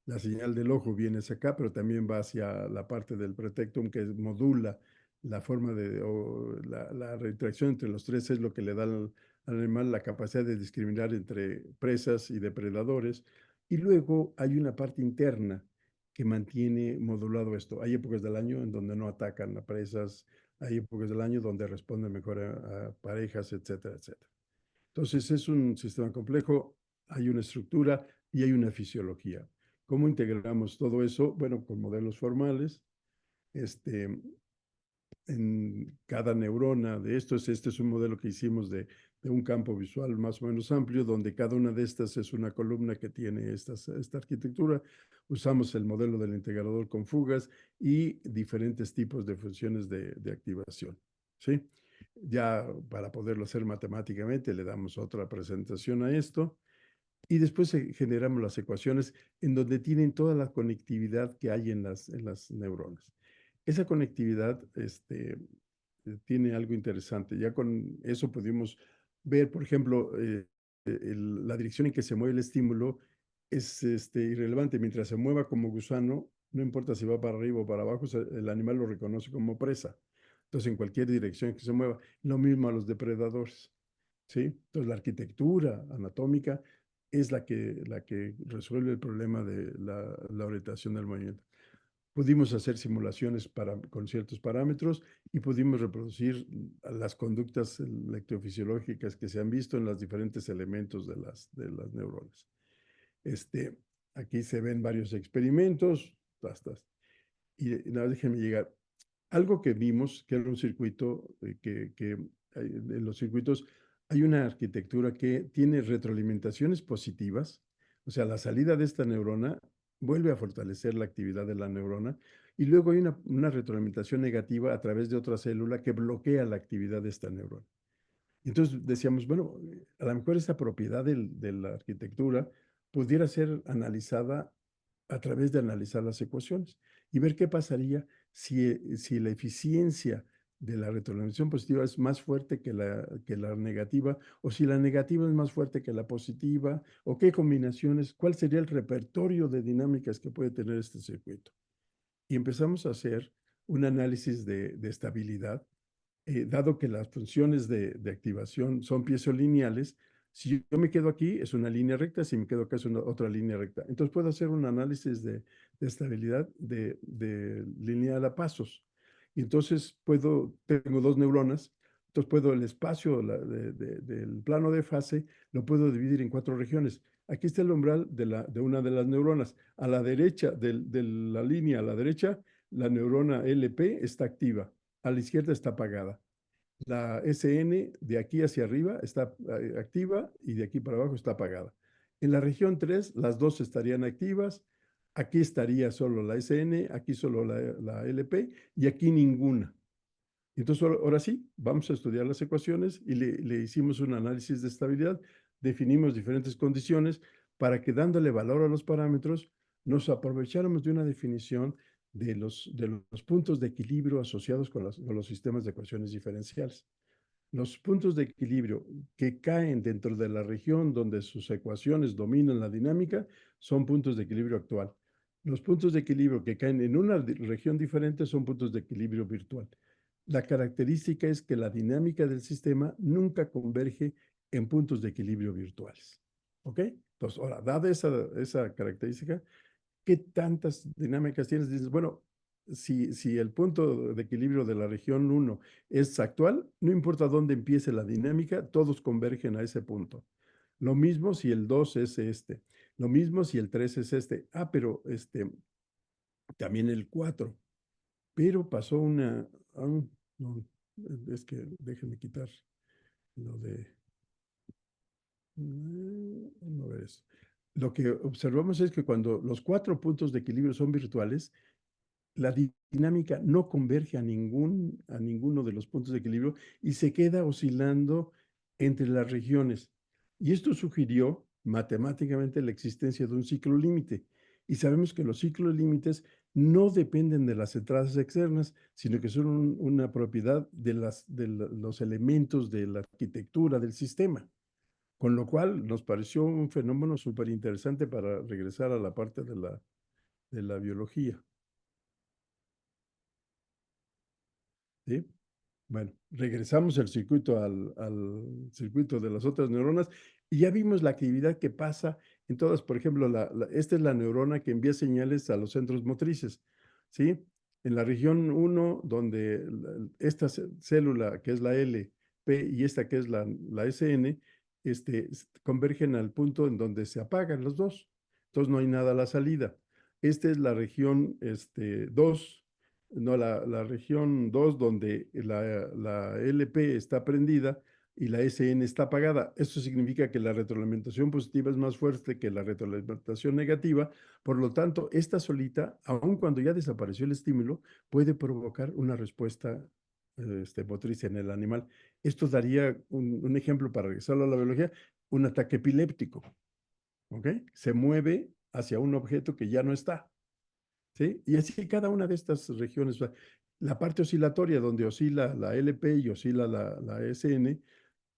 La señal del ojo viene hacia acá, pero también va hacia la parte del pretectum que modula la forma o la retracción entre los tres es lo que le da al animal la capacidad de discriminar entre presas y depredadores. Y luego hay una parte interna que mantiene modulado esto. Hay épocas del año en donde no atacan a presas, hay épocas del año donde responden mejor a parejas, etcétera, etcétera. Entonces es un sistema complejo, hay una estructura y hay una fisiología. ¿Cómo integramos todo eso? Bueno, con modelos formales, este, en cada neurona de estos. Este es un modelo que hicimos de un campo visual más o menos amplio, donde cada una de estas es una columna que tiene esta arquitectura. Usamos el modelo del integrador con fugas y diferentes tipos de funciones de activación. ¿Sí? Ya para poderlo hacer matemáticamente, le damos otra presentación a esto. Y después generamos las ecuaciones en donde tienen toda la conectividad que hay en las neuronas. Esa conectividad tiene algo interesante. Ya con eso pudimos ver, por ejemplo, la dirección en que se mueve el estímulo es irrelevante. Mientras se mueva como gusano, no importa si va para arriba o para abajo, el animal lo reconoce como presa. Entonces, en cualquier dirección que se mueva, lo mismo a los depredadores. ¿Sí? Entonces, la arquitectura anatómica es la que resuelve el problema de la orientación del movimiento. Pudimos hacer simulaciones con ciertos parámetros y pudimos reproducir las conductas electrofisiológicas que se han visto en los diferentes elementos de las neuronas. Aquí se ven varios experimentos. Y nada, déjenme llegar. Algo que vimos, que era un circuito, en los circuitos hay una arquitectura que tiene retroalimentaciones positivas, o sea, la salida de esta neurona vuelve a fortalecer la actividad de la neurona y luego hay una retroalimentación negativa a través de otra célula que bloquea la actividad de esta neurona. Entonces decíamos, bueno, a lo mejor esta propiedad de la arquitectura pudiera ser analizada a través de analizar las ecuaciones y ver qué pasaría si la eficiencia de la retroalimentación positiva es más fuerte que la negativa, o si la negativa es más fuerte que la positiva, o qué combinaciones, cuál sería el repertorio de dinámicas que puede tener este circuito. Y empezamos a hacer un análisis de estabilidad dado que las funciones de activación son piezolineales, si yo me quedo aquí es una línea recta, si me quedo acá es otra línea recta. Entonces puedo hacer un análisis de estabilidad de lineal a pasos. Y entonces tengo dos neuronas, entonces puedo el espacio del plano de fase, lo puedo dividir en 4 regiones. Aquí está el umbral de una de las neuronas. A la derecha de la línea, a la derecha, la neurona LP está activa, a la izquierda está apagada. La SN de aquí hacia arriba está activa y de aquí para abajo está apagada. En la región 3, las dos estarían activas. Aquí estaría solo la SN, aquí solo la LP y aquí ninguna. Entonces, ahora sí, vamos a estudiar las ecuaciones y le hicimos un análisis de estabilidad, definimos diferentes condiciones para que dándole valor a los parámetros, nos aprovecháramos de una definición de los puntos de equilibrio asociados con los sistemas de ecuaciones diferenciales. Los puntos de equilibrio que caen dentro de la región donde sus ecuaciones dominan la dinámica son puntos de equilibrio actual. Los puntos de equilibrio que caen en una región diferente son puntos de equilibrio virtual. La característica es que la dinámica del sistema nunca converge en puntos de equilibrio virtuales. ¿Ok? Entonces, ahora, dada esa característica, ¿qué tantas dinámicas tienes? Dices, bueno, si el punto de equilibrio de la región 1 es actual, no importa dónde empiece la dinámica, todos convergen a ese punto. Lo mismo si el 2 es este. Lo mismo si el 3 es este. Pero también el 4. Pero pasó no, es que déjenme quitar lo de... Vamos a ver eso. Lo que observamos es que cuando los 4 puntos de equilibrio son virtuales, la dinámica no converge a ninguno de los puntos de equilibrio y se queda oscilando entre las regiones. Y esto sugirió matemáticamente la existencia de un ciclo límite. Y sabemos que los ciclos límites no dependen de las entradas externas, sino que son una propiedad de los elementos de la arquitectura del sistema. Con lo cual nos pareció un fenómeno súper interesante para regresar a la parte de la biología. ¿Sí? Bueno, regresamos el circuito al circuito de las otras neuronas y ya vimos la actividad que pasa en todas. Por ejemplo, esta es la neurona que envía señales a los centros motrices, ¿sí? En la región 1, donde esta célula, que es la LP, y esta que es la SN, convergen al punto en donde se apagan los dos. Entonces no hay nada a la salida. Esta es la región 2, no, la región 2 donde la LP está prendida y la SN está apagada. Eso significa que la retroalimentación positiva es más fuerte que la retroalimentación negativa. Por lo tanto, esta solita, aun cuando ya desapareció el estímulo, puede provocar una respuesta motriz en el animal. Esto daría un ejemplo para regresarlo a la biología, un ataque epiléptico. ¿Ok? Se mueve hacia un objeto que ya no está. ¿Sí? Y así cada una de estas regiones, la parte oscilatoria donde oscila la LP y oscila la SN,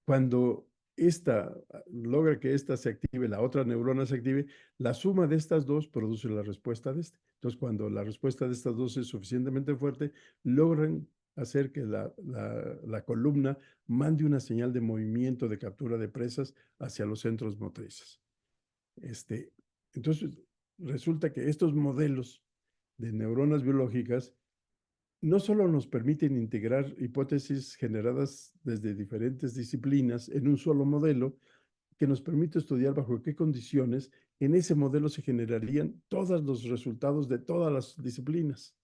cuando esta logra que esta se active, la otra neurona se active, la suma de estas dos produce la respuesta de este. Entonces, cuando la respuesta de estas dos es suficientemente fuerte, logran hacer que la columna mande una señal de movimiento de captura de presas hacia los centros motrices. Entonces, resulta que estos modelos de neuronas biológicas no solo nos permiten integrar hipótesis generadas desde diferentes disciplinas en un solo modelo, que nos permite estudiar bajo qué condiciones en ese modelo se generarían todos los resultados de todas las disciplinas,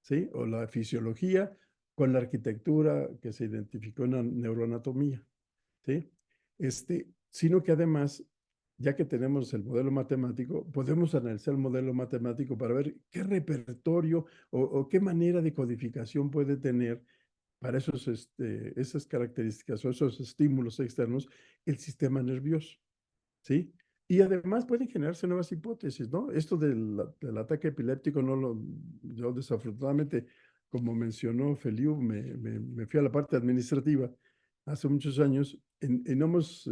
¿sí? O la fisiología con la arquitectura que se identificó en la neuroanatomía, ¿sí? Sino que además, ya que tenemos el modelo matemático, podemos analizar el modelo matemático para ver qué repertorio o qué manera de codificación puede tener para esas características o esos estímulos externos el sistema nervioso, ¿sí? Y además pueden generarse nuevas hipótesis, ¿no? Esto del ataque epiléptico, yo desafortunadamente, como mencionó Feliu, me fui a la parte administrativa hace muchos años y no hemos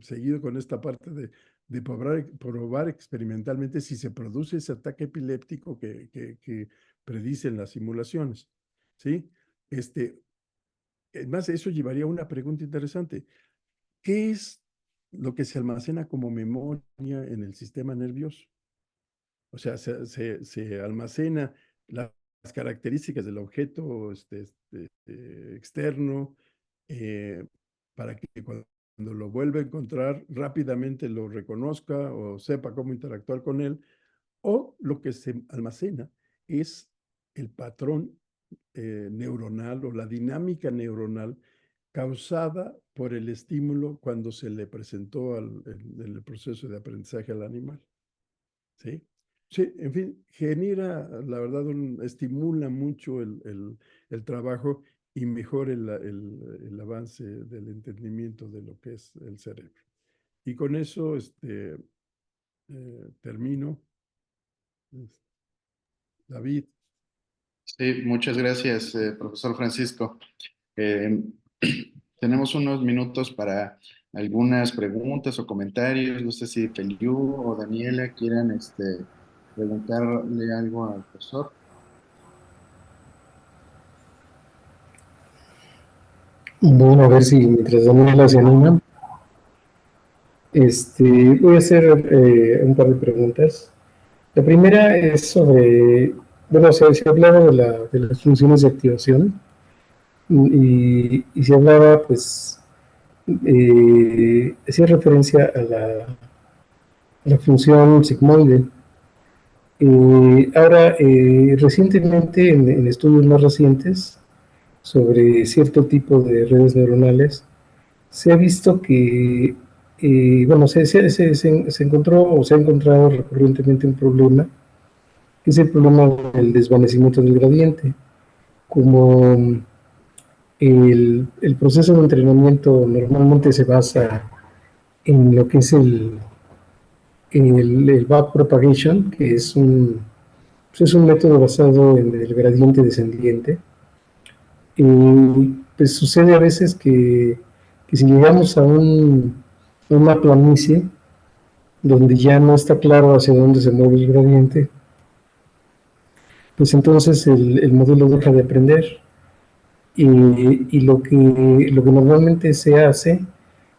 seguido con esta parte de probar experimentalmente si se produce ese ataque epiléptico que predicen las simulaciones, ¿sí? Además, eso llevaría a una pregunta interesante. ¿Qué es lo que se almacena como memoria en el sistema nervioso? O sea, se almacena las características del objeto externo para que cuando lo vuelva a encontrar rápidamente lo reconozca o sepa cómo interactuar con él, o lo que se almacena es el patrón neuronal o la dinámica neuronal causada por el estímulo cuando se le presentó en el proceso de aprendizaje al animal. ¿Sí? Sí, en fin, genera, la verdad, estimula mucho el trabajo y mejora el avance del entendimiento de lo que es el cerebro. Y con eso termino. David. Sí, muchas gracias, profesor Francisco. Eh, Tenemos unos minutos para algunas preguntas o comentarios. No sé si Feliu o Daniela quieran preguntarle algo al profesor. Bueno, a ver si mientras Daniela se anima, voy a hacer un par de preguntas. La primera es sobre, bueno, se hablaba de las funciones de activación y se hablaba, pues, hacía referencia a la función sigmoide. Ahora, recientemente, en estudios más recientes sobre cierto tipo de redes neuronales, se ha visto que, bueno, se encontró o se ha encontrado recurrentemente un problema, que es el problema del desvanecimiento del gradiente. Como el proceso de entrenamiento normalmente se basa en lo que es el backpropagation, que pues es un método basado en el gradiente descendiente. Pues sucede a veces que si llegamos a una planicie donde ya no está claro hacia dónde se mueve el gradiente, pues entonces el modelo deja de aprender y lo que normalmente se hace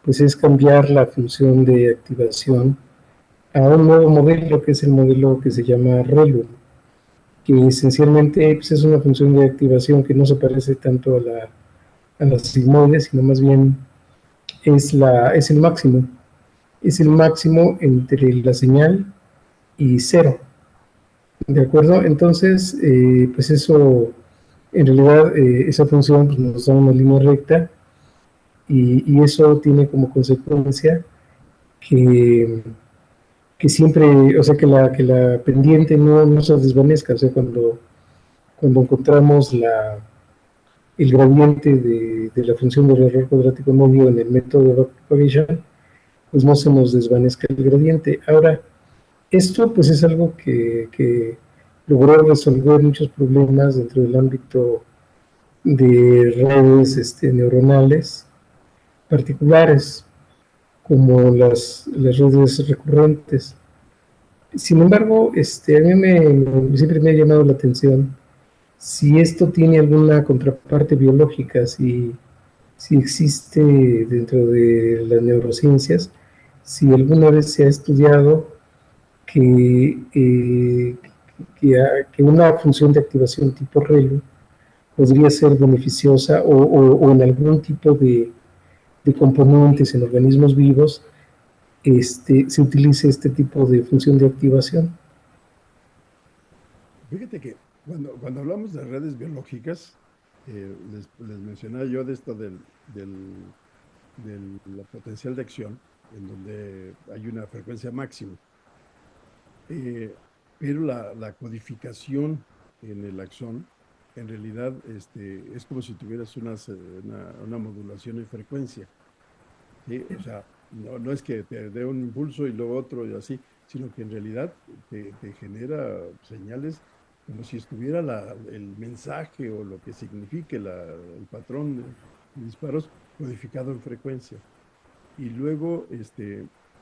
pues es cambiar la función de activación a un nuevo modelo que es el modelo que se llama ReLU, que esencialmente pues, es una función de activación que no se parece tanto a las sigmoides, sino más bien es el máximo entre la señal y cero. ¿De acuerdo? Entonces, pues eso, en realidad, esa función pues, nos da una línea recta y eso tiene como consecuencia que, que siempre, o sea, que la pendiente no se desvanezca. O sea, cuando encontramos el gradiente de la función del error cuadrático novio en el método de backpropagation, pues no se nos desvanezca el gradiente. Ahora, esto pues es algo que logró resolver muchos problemas dentro del ámbito de redes neuronales particulares, como las redes recurrentes. Sin embargo, a mí siempre me ha llamado la atención si esto tiene alguna contraparte biológica, si existe dentro de las neurociencias, si alguna vez se ha estudiado que, que una función de activación tipo ReLU podría ser beneficiosa o en algún tipo de componentes en organismos vivos se utilice este tipo de función de activación. Fíjate que cuando hablamos de redes biológicas, les mencionaba yo de esto del potencial de acción, en donde hay una frecuencia máxima. Pero la codificación en el axón, en realidad, es como si tuvieras una modulación en frecuencia. ¿Sí? O sea, no es que te dé un impulso y luego otro y así, sino que en realidad te genera señales como si estuviera el mensaje o lo que signifique el patrón de disparos codificado en frecuencia. Y luego,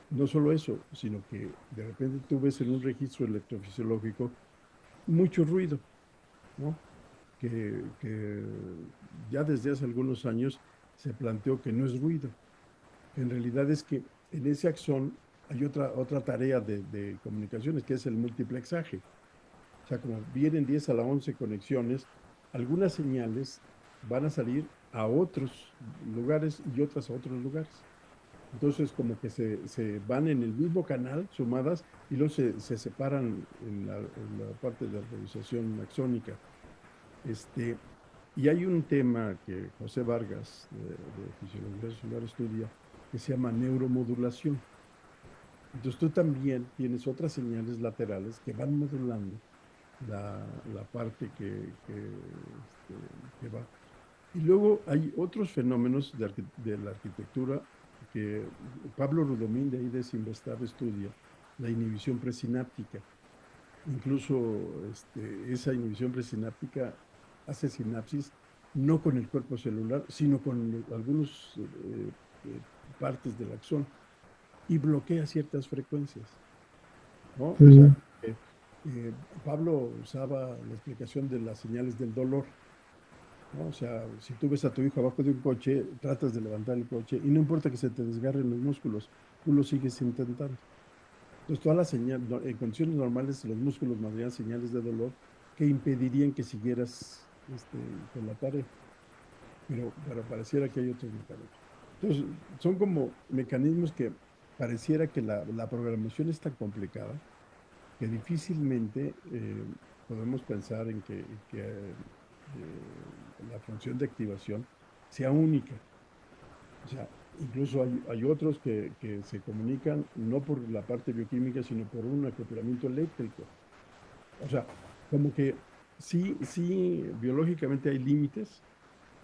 no solo eso, sino que de repente tú ves en un registro electrofisiológico mucho ruido, ¿no? Que ya desde hace algunos años se planteó que no es ruido. En realidad es que en ese axón hay otra tarea de comunicaciones, que es el multiplexaje. O sea, como vienen 10 a la 11 conexiones, algunas señales van a salir a otros lugares y otras a otros lugares. Entonces, como que se van en el mismo canal sumadas y luego se separan en la parte de organización axónica. Este, y hay un tema que José Vargas de Fisiología Celular estudia que se llama neuromodulación. Entonces tú también tienes otras señales laterales que van modulando la parte que va. Y luego hay otros fenómenos de la arquitectura que Pablo Rudomín de ahí de Simvestab estudia, la inhibición presináptica. Incluso esa inhibición presináptica hace sinapsis no con el cuerpo celular, sino con algunos eh, partes del axón y bloquea ciertas frecuencias, ¿no? O sea, Mm, eh, eh, Pablo usaba la explicación de las señales del dolor, ¿no? O sea, si tú ves a tu hijo abajo de un coche, tratas de levantar el coche y no importa que se te desgarren los músculos, tú lo sigues intentando. Entonces, todas las señales, en condiciones normales, los músculos mandarían señales de dolor que impedirían que siguieras con la tarea, pero pareciera que hay otros mecanismos. Entonces, son como mecanismos que pareciera que la programación es tan complicada que difícilmente podemos pensar en la función de activación sea única. O sea, incluso hay otros que se comunican no por la parte bioquímica, sino por un acoplamiento eléctrico. O sea, como que sí, biológicamente hay límites.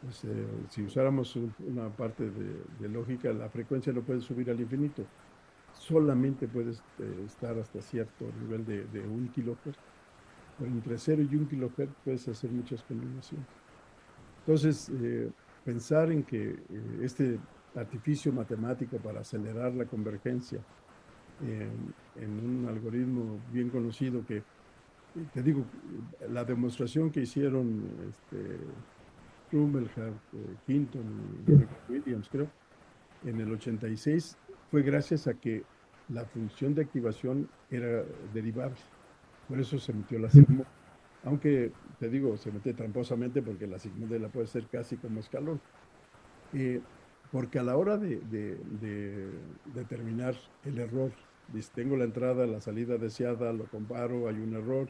Pues, si usáramos una parte de lógica, la frecuencia no puede subir al infinito. Solamente puedes estar hasta cierto nivel de 1 kHz, pero entre 0 y 1 kHz puedes hacer muchas combinaciones. Entonces, pensar en que este artificio matemático para acelerar la convergencia en un algoritmo bien conocido que, te digo, la demostración que hicieron Rumelhart, Hinton y sí. Williams, creo, en el 86, fue gracias a que la función de activación era derivable. Por eso se metió la sigmoide. Aunque, te digo, se mete tramposamente porque la sigmoide la puede ser casi como escalón. Eh, Porque a la hora de determinar el error, dice, tengo la entrada, la salida deseada, lo comparo, hay un error,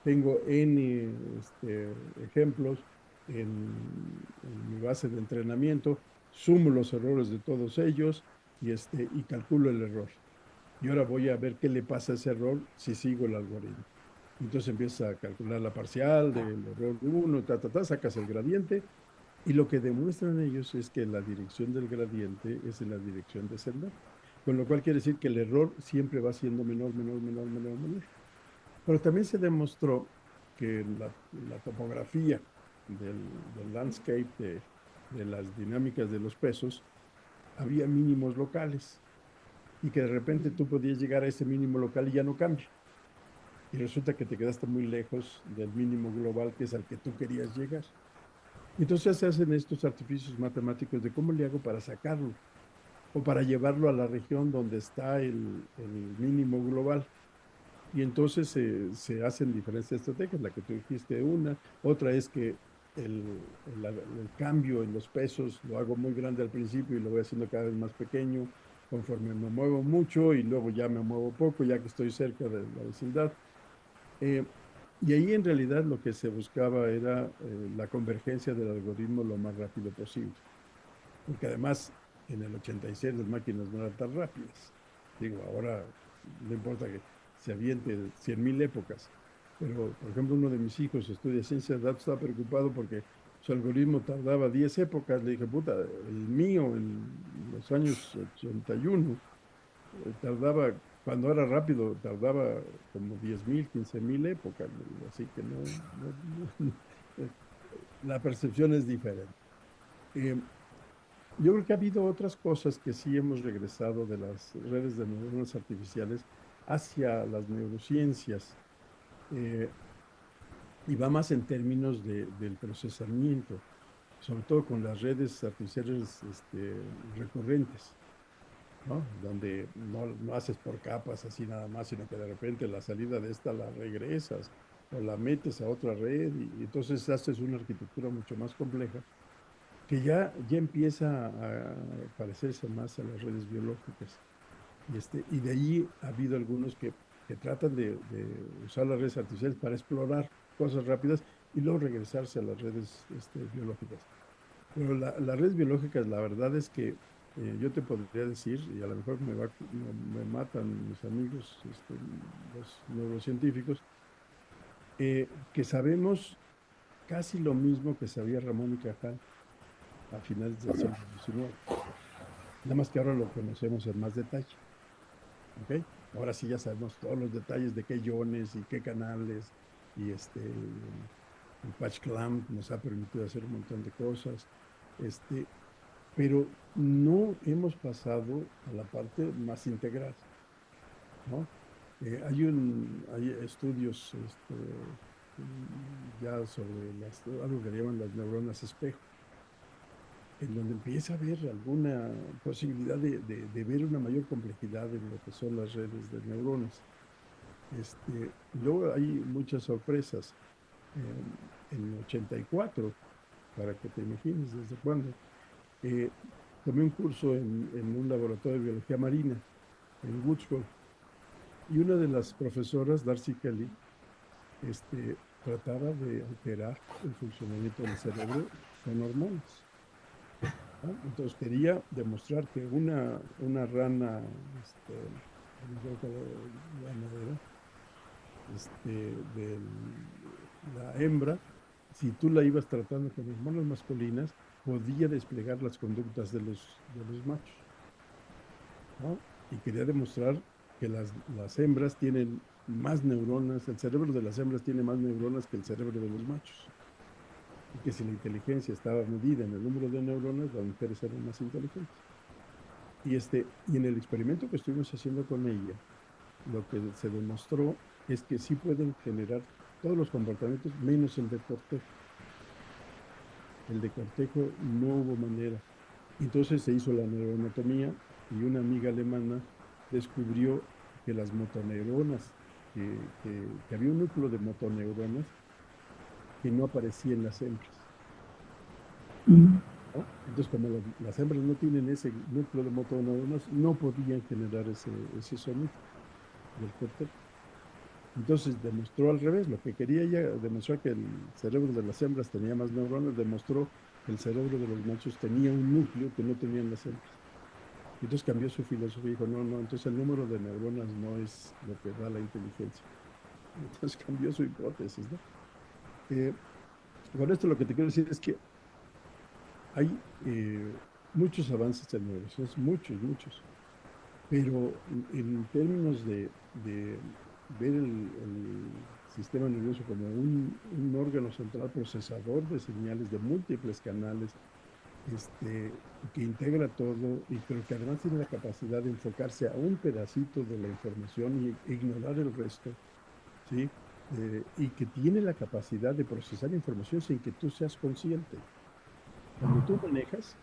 tengo N ejemplos en mi base de entrenamiento, sumo los errores de todos ellos y calculo el error. Y ahora voy a ver qué le pasa a ese error si sigo el algoritmo. Entonces empiezas a calcular la parcial del error uno, sacas el gradiente y lo que demuestran ellos es que la dirección del gradiente es en la dirección descendente, con lo cual quiere decir que el error siempre va siendo menor, menor, menor, menor, menor. Pero también se demostró que la topografía del landscape de las dinámicas de los pesos había mínimos locales y que de repente tú podías llegar a ese mínimo local y ya no cambia. Y resulta que te quedaste muy lejos del mínimo global que es al que tú querías llegar. Y entonces se hacen estos artificios matemáticos de cómo le hago para sacarlo o para llevarlo a la región donde está el mínimo global. Y entonces se hacen diferentes estrategias, la que tú dijiste una, otra es que el cambio en los pesos lo hago muy grande al principio y lo voy haciendo cada vez más pequeño conforme me muevo mucho y luego ya me muevo poco, ya que estoy cerca de la vecindad. Eh, y ahí en realidad lo que se buscaba era la convergencia del algoritmo lo más rápido posible, porque además en el 86 las máquinas no eran tan rápidas. Digo, ahora no importa que se aviente 100.000 épocas, pero por ejemplo uno de mis hijos estudia ciencia de datos, estaba preocupado porque su algoritmo tardaba 10 épocas. Le dije, puta, el mío en los años 81 tardaba, cuando era rápido, tardaba como 10.000, 15.000 épocas. Así que no, la percepción es diferente. Eh, yo creo que ha habido otras cosas que sí hemos regresado de las redes de neuronas artificiales hacia las neurociencias, eh, y va más en términos del procesamiento, sobre todo con las redes artificiales recurrentes, ¿no? Donde no haces por capas así nada más, sino que de repente la salida de esta la regresas o la metes a otra red y entonces haces una arquitectura mucho más compleja que ya empieza a parecerse más a las redes biológicas. Y de ahí ha habido algunos que tratan de usar las redes artificiales para explorar cosas rápidas y luego regresarse a las redes biológicas. Pero las redes biológicas, la verdad es que yo te podría decir, y a lo mejor me matan mis amigos, los neurocientíficos, que sabemos casi lo mismo que sabía Ramón y Cajal a finales del siglo XIX. Nada más que ahora lo conocemos en más detalle. ¿Ok? Ahora sí ya sabemos todos los detalles de qué iones y qué canales, y el patch clamp nos ha permitido hacer un montón de cosas, pero no hemos pasado a la parte más integral, ¿no? Hay estudios ya sobre algo que le llaman las neuronas espejo, en donde empieza a haber alguna posibilidad de ver una mayor complejidad en lo que son las redes de neuronas. Luego hay muchas sorpresas. En 84, para que te imagines desde cuándo, eh, tomé un curso en un laboratorio de biología marina en Woodsboro, y una de las profesoras, Darcy Kelly, trataba de alterar el funcionamiento del cerebro con hormonas, ¿no? Entonces quería demostrar que una rana, no me acuerdo cuál rana era, de la hembra, si tú la ibas tratando con hormonas masculinas, podía desplegar las conductas de los machos, ¿no? Y quería demostrar que las hembras tienen más neuronas, el cerebro de las hembras tiene más neuronas que el cerebro de los machos. Y que si la inteligencia estaba medida en el número de neuronas, las mujeres eran más inteligentes. Y en el experimento que estuvimos haciendo con ella, lo que se demostró es que sí pueden generar todos los comportamientos menos el de cortejo. El de cortejo no hubo manera. Entonces se hizo la neuroanatomía, y una amiga alemana descubrió que las motoneuronas, que había un núcleo de motoneuronas que no aparecía en las hembras, Mm. ¿no? Entonces, como las hembras no tienen ese núcleo de motoneuronas, no podían generar ese sonido del cortejo. Entonces demostró al revés, lo que quería ella demostrar, que el cerebro de las hembras tenía más neuronas, demostró que el cerebro de los machos tenía un núcleo que no tenían las hembras. Y entonces cambió su filosofía y dijo, no, no, entonces el número de neuronas no es lo que da la inteligencia. Entonces cambió su hipótesis, ¿no? Eh, con esto lo que te quiero decir es que hay muchos avances en neurociencias, muchos, muchos, pero en términos de ver el sistema nervioso como un órgano central procesador de señales de múltiples canales, que integra todo, pero que además tiene la capacidad de enfocarse a un pedacito de la información y ignorar el resto, ¿sí? Y que tiene la capacidad de procesar información sin que tú seas consciente. Cuando tú manejas,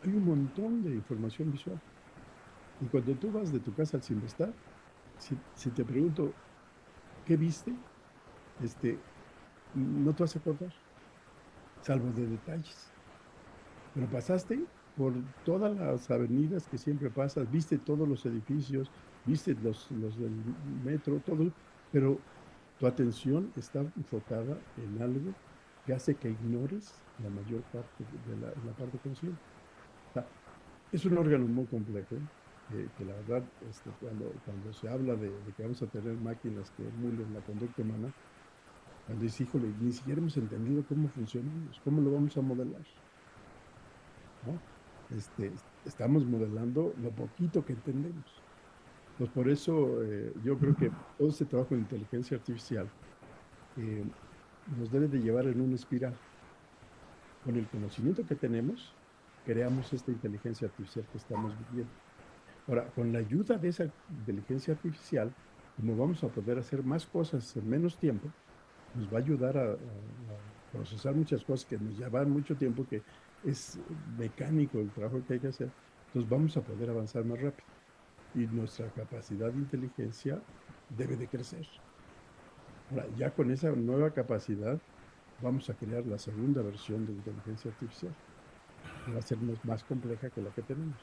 hay un montón de información visual. Y cuando tú vas de tu casa al Simvestar, si te pregunto, ¿qué viste? Este, no te vas a acordar, salvo de detalles. Pero pasaste por todas las avenidas que siempre pasas, viste todos los edificios, viste los del metro, todo, pero tu atención está enfocada en algo que hace que ignores la mayor parte de la parte consciente. O sea, es un órgano muy complejo, que la verdad, cuando se habla de que vamos a tener máquinas que emulen la conducta humana, cuando dice, híjole, ni siquiera hemos entendido cómo funcionamos, cómo lo vamos a modelar, ¿no? Estamos modelando lo poquito que entendemos. Pues por eso yo creo que todo este trabajo de inteligencia artificial eh, nos debe de llevar en una espiral. Con el conocimiento que tenemos, creamos esta inteligencia artificial que estamos viviendo. Ahora, con la ayuda de esa inteligencia artificial, como vamos a poder hacer más cosas en menos tiempo, nos va a ayudar a procesar muchas cosas que nos llevan mucho tiempo, que es mecánico el trabajo que hay que hacer. Entonces vamos a poder avanzar más rápido, y nuestra capacidad de inteligencia debe de crecer. Ahora, ya con esa nueva capacidad, vamos a crear la segunda versión de inteligencia artificial, que va a ser más compleja que la que tenemos.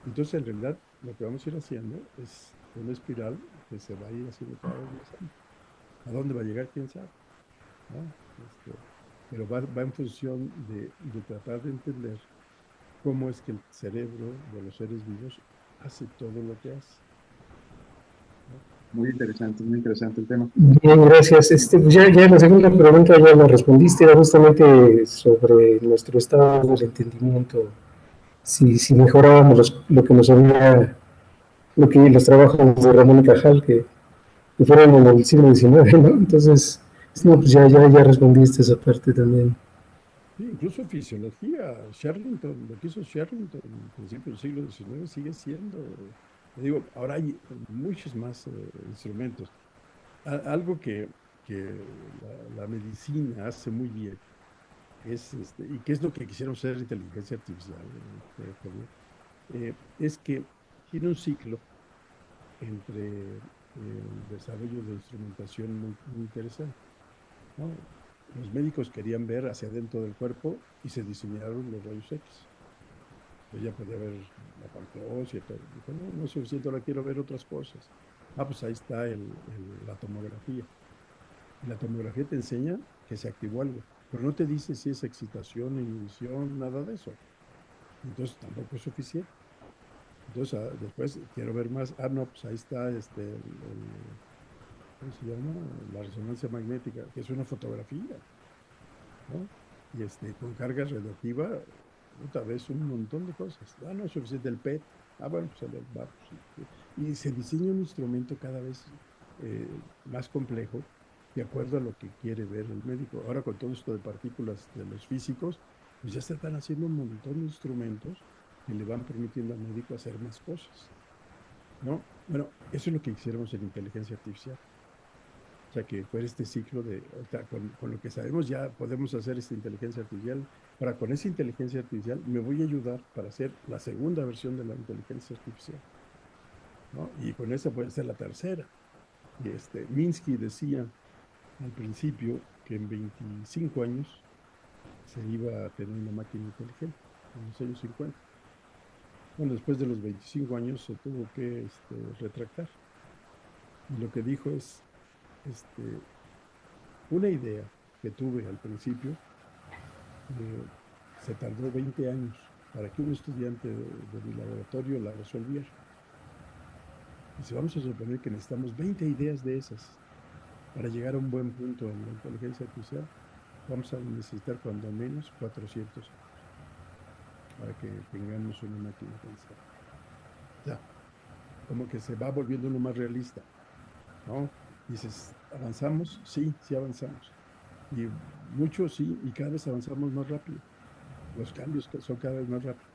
Entonces, en realidad, lo que vamos a ir haciendo es una espiral que se va a ir haciendo cada vez más amplia. ¿A dónde va a llegar? ¿Quién sabe? ¿No? Pero va en función de tratar de entender cómo es que el cerebro de los seres vivos hace todo lo que hace. Muy interesante el tema. Bien, gracias. Pues ya la segunda pregunta ya la respondiste, era justamente sobre nuestro estado del entendimiento, si mejorábamos lo que nos había, los trabajos de Ramón y Cajal, que fueron en el siglo XIX, ¿no? Entonces, no, pues ya respondiste esa parte también. Sí, incluso fisiología, Sherrington, lo que hizo Sherrington en principio del siglo XIX sigue siendo, te digo, ahora hay muchos más instrumentos. Algo que la medicina hace muy bien es, y que es lo que quisieron hacer inteligencia artificial, Javier, es que tiene un ciclo entre el desarrollo de instrumentación muy interesante, ¿no? Los médicos querían ver hacia adentro del cuerpo y se diseñaron los rayos X. Entonces ya podía ver la parte ósea y todo. Dijo, no, no es suficiente, ahora quiero ver otras cosas. Ah, pues ahí está la tomografía. Y la tomografía te enseña que se activó algo, pero no te dice si es excitación, inhibición, nada de eso. Entonces tampoco es suficiente. Entonces después quiero ver más. Ah, no, pues ahí está ¿cómo se llama? La resonancia magnética, que es una fotografía, ¿no? Y con carga radioactiva, otra vez un montón de cosas. Ah, no es suficiente el PET. Ah, bueno, pues va. Pues, sí. Y se diseña un instrumento cada vez más complejo de acuerdo a lo que quiere ver el médico. Ahora con todo esto de partículas de los físicos, pues ya se están haciendo un montón de instrumentos que le van permitiendo al médico hacer más cosas, ¿no? Bueno, eso es lo que quisiéramos en inteligencia artificial. O sea, que fuera este ciclo o sea, con lo que sabemos ya podemos hacer esta inteligencia artificial. Ahora, con esa inteligencia artificial me voy a ayudar para hacer la segunda versión de la inteligencia artificial, ¿no? Y con esa puede ser la tercera. Y Minsky decía al principio que en 25 años se iba a tener una máquina inteligente, en los años 50. Bueno, después de los 25 años se tuvo que retractar. Y lo que dijo es, una idea que tuve al principio, se tardó 20 años para que un estudiante de mi laboratorio la resolviera. Y si vamos a suponer que necesitamos 20 ideas de esas para llegar a un buen punto en la inteligencia artificial, vamos a necesitar cuando menos 400 años para que tengamos una máquina pensada. Ya, como que se va volviendo uno más realista, ¿no? Dices, ¿avanzamos? Sí, sí avanzamos. Y mucho sí, y cada vez avanzamos más rápido. Los cambios son cada vez más rápidos.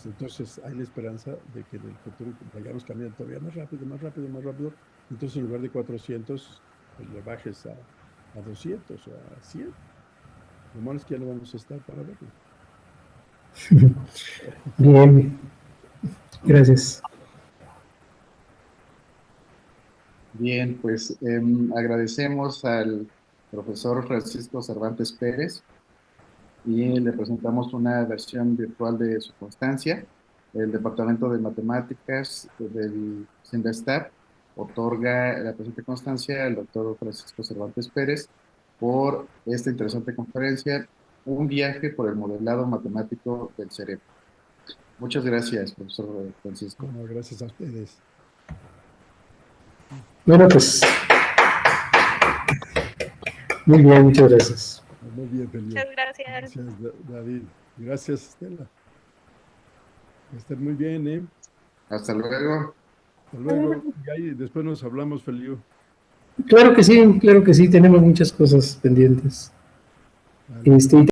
Entonces hay la esperanza de que en el futuro vayamos cambiando todavía más rápido, más rápido, más rápido. Entonces en lugar de 400, pues le bajes a 200 o a 100. Lo malo es que ya no vamos a estar para verlo. Bien, gracias. Bien, pues agradecemos al profesor Francisco Cervantes Pérez y le presentamos una versión virtual de su constancia. El Departamento de Matemáticas del CINVESTAP otorga la presente constancia al doctor Francisco Cervantes Pérez por esta interesante conferencia, Un viaje por el modelado matemático del cerebro. Muchas gracias, profesor Francisco. Bueno, gracias a ustedes. Bueno, pues, muy bien, muchas gracias. Muy bien, Felipe. Muchas gracias. Gracias, David. Gracias, Estela. Que estén muy bien, ¿eh? Hasta luego. Hasta luego. Y ahí después nos hablamos, Felipe. Claro que sí, tenemos muchas cosas pendientes. Vale.